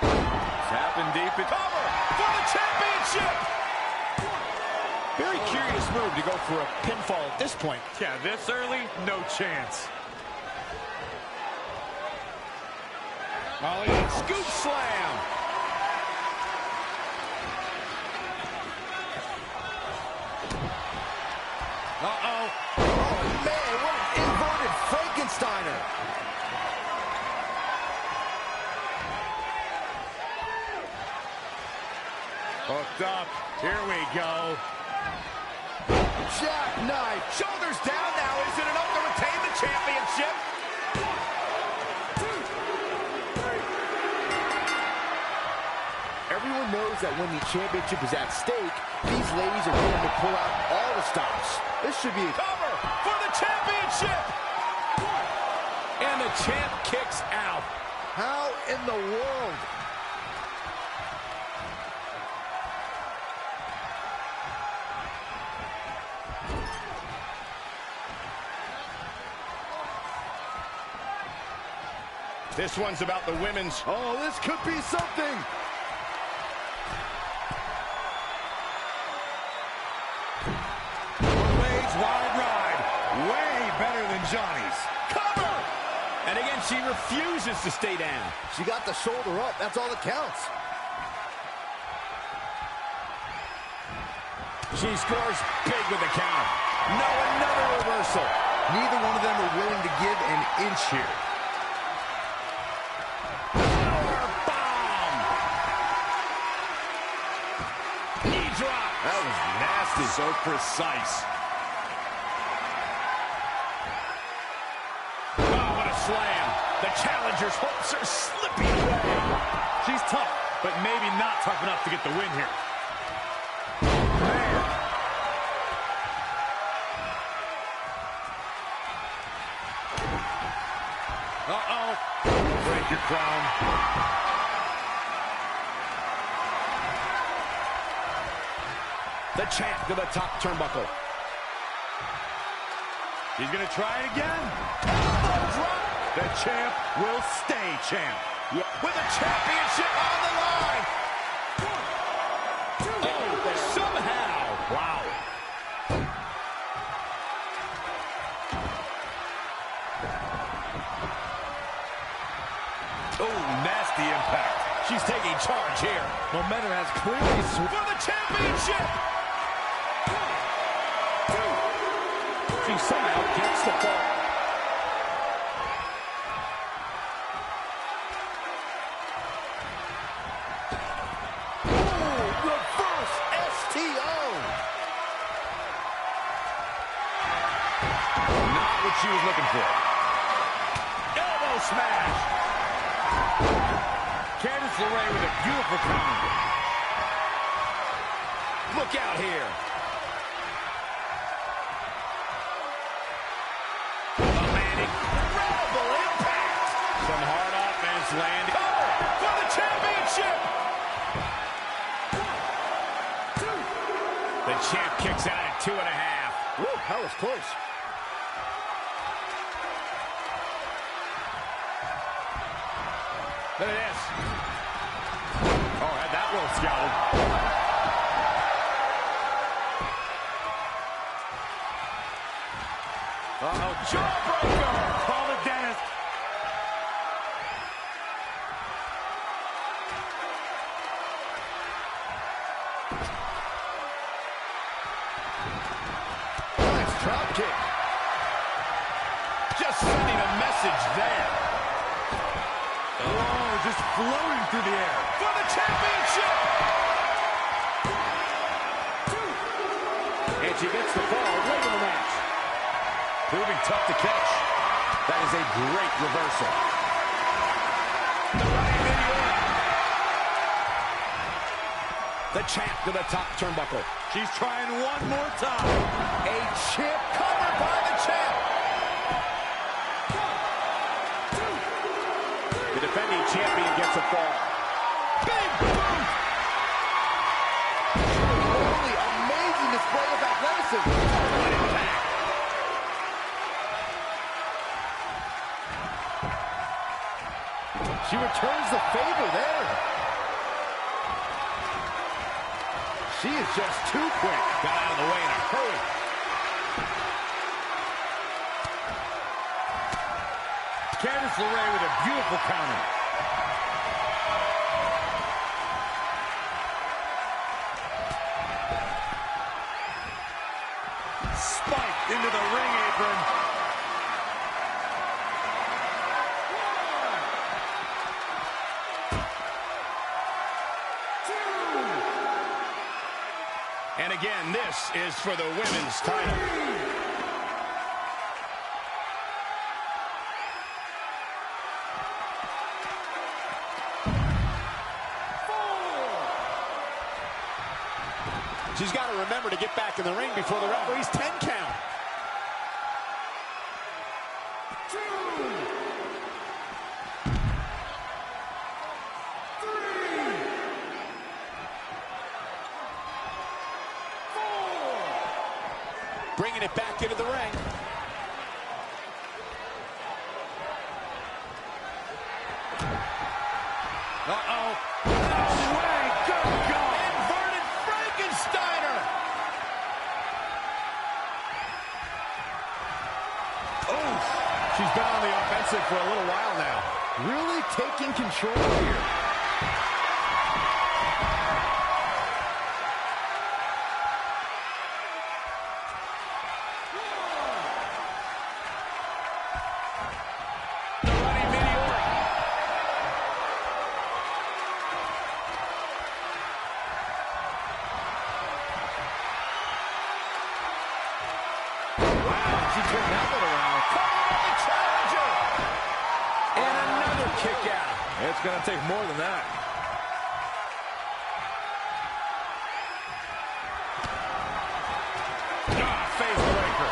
Tapping deep and Cover for the championship. very curious move to go for a pinfall at this point. Yeah, this early, no chance. Ollie, scoop slam. Uh-oh. Oh, man, what an inverted Frankensteiner. Hooked up. Here we go. Jackknife. Shoulders down now. Is it enough to retain the championship? knows that when the championship is at stake, these ladies are going to pull out all the stops. This should be a cover for the championship. And the champ kicks out. How in the world? This one's about the women's. Oh, this could be something. Blade's wild ride. Way better than Johnny's. Cover! And again, she refuses to stay down. She got the shoulder up. That's all that counts. She scores big with the counter. No, another reversal. Neither one of them are willing to give an inch here. That was nasty. So precise. Oh, what a slam. The challenger's hopes are slipping away. She's tough, but maybe not tough enough to get the win here. Uh-oh. Break your crown. The champ to the top turnbuckle. He's going to try it again. Elbow drop. The champ will stay champ. Yeah. With the championship on the line. Oh, somehow. Wow. Oh, nasty impact. She's taking charge here. Momentum has clearly swung. For the championship. She somehow gets the fall. Reverse STO. Not what she was looking for. Elbow smash. Candice LeRae with a beautiful counter. Look out here. Incredible impact. Some hard offense landing. Cover for the championship. The champ kicks out at 2.5. Woo, that was close. Look at this. Oh, had that well scouted. Uh-oh, jawbreaker. Call it, Dennis. Nice drop kick. Just sending a message there. Oh, just floating through the air. For the championship. And she gets the fall late in the match. Proving tough to catch. That is a great reversal. The champ to the top turnbuckle. She's trying one more time. A chip covered by the champ. The defending champion gets a fall. Big boot. Holy amazing display of athleticism. What impact. She returns the favor there. She is just too quick. Got out of the way in a hurry. Candice LeRae with a beautiful counter. Spiked into the ring apron. And again, this is for the women's title. She's got to remember to get back in the ring before the referee's 10 count. 2, 3, 4. Bringing it back into the ring. Uh-oh. No way. Good God. Inverted Frankensteiner. Oh, she's been on the offensive for a little while now. Really taking control here. She turned that one around. The challenger. And another kick out. It's going to take more than that. Face breaker.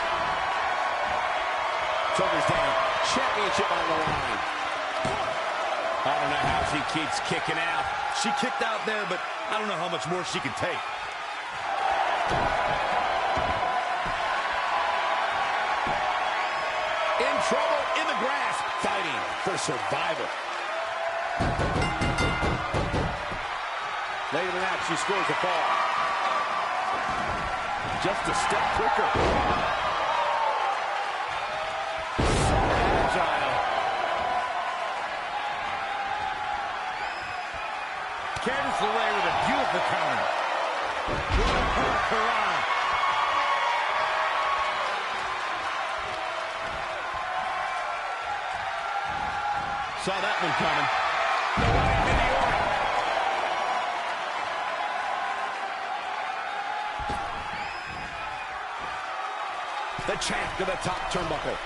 Shoulders down. Championship on the line. I don't know how she keeps kicking out. She kicked out there, but I don't know how much more she can take. In trouble, in the grass, fighting for survival. Late in the match, she scores a fall. Just a step quicker. So agile. Candice LeRae with a beautiful counter. Hurrah! Saw that one coming. The champ to the top turnbuckle.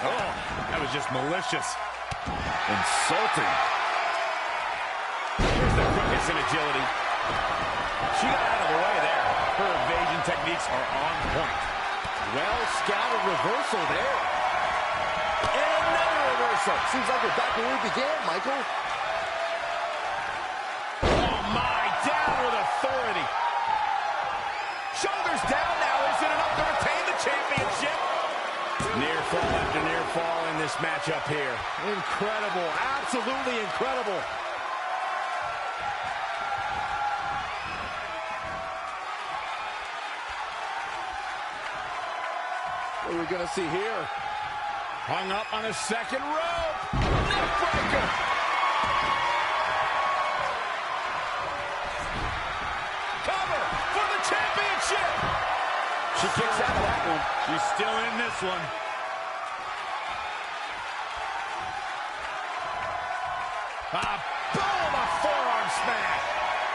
Oh, that was just malicious. Insulting. Here's the quickness and agility. She got out of the way there. Her evasion techniques are on point. Well scouted reversal there. And another reversal. Seems like we're back where we began, Michael. Oh my, down with authority. Shoulders down now. Is it enough to retain the championship? Near fall after near fall in this matchup here. Incredible, absolutely incredible. What are we going to see here? Hung up on the second rope. Neckbreaker. Cover for the championship. She kicks out of that one. She's still in this one. Boom, a forearm smash.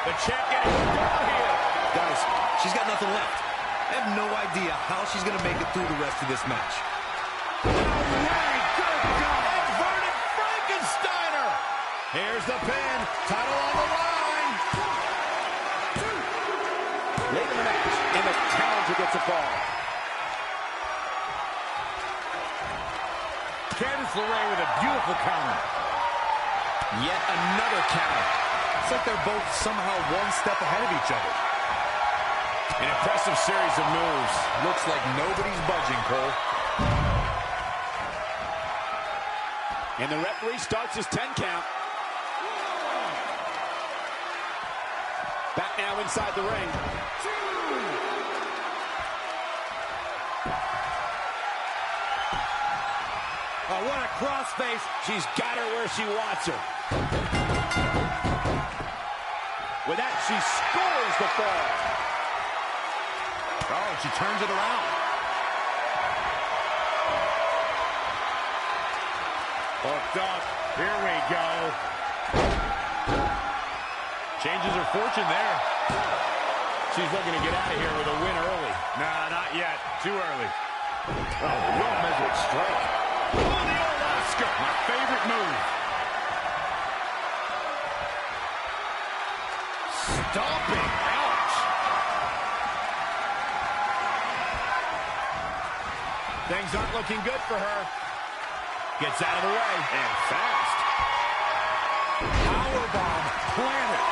The champ getting going here. Guys, she's got nothing left. I have no idea how she's going to make it through the rest of this match. Inverted Frankensteiner. Here's the pin. Title on the line. Late in the match, and the challenger gets a fall. Candice LeRae with a beautiful counter. Yet another counter. It's like they're both somehow one step ahead of each other. An impressive series of moves. Looks like nobody's budging, Cole. And the referee starts his 10 count. Back now inside the ring. Oh, what a crossface. She's got her where she wants her. With that, she scores the fall. Oh, she turns it around. Hooked up. Here we go. Changes her fortune there. She's looking to get out of here with a win early. Nah, not yet. Too early. Oh, well-measured strike. Oh, the old Oscar. My favorite move. Stomping. Ouch. Things aren't looking good for her. Gets out of the way. And fast. Powerbomb planted.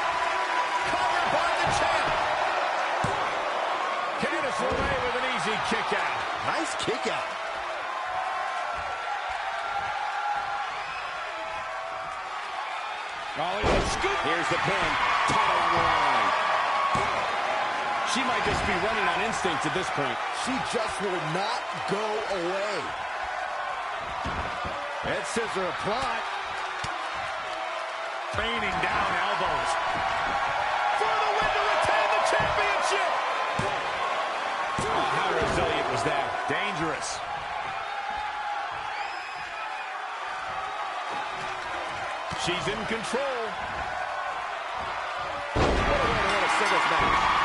Covered by the champ. Candice LeRae with an easy kick out. Nice kick out. Oh, he's a scoop. Here's the pin. Title on the line. She might just be running on instinct at this point. She just will not go away. Head scissor applied. Raining down elbows. For the win to retain the championship. Oh, how resilient was that? Dangerous. She's in control. What a way to win a singles match.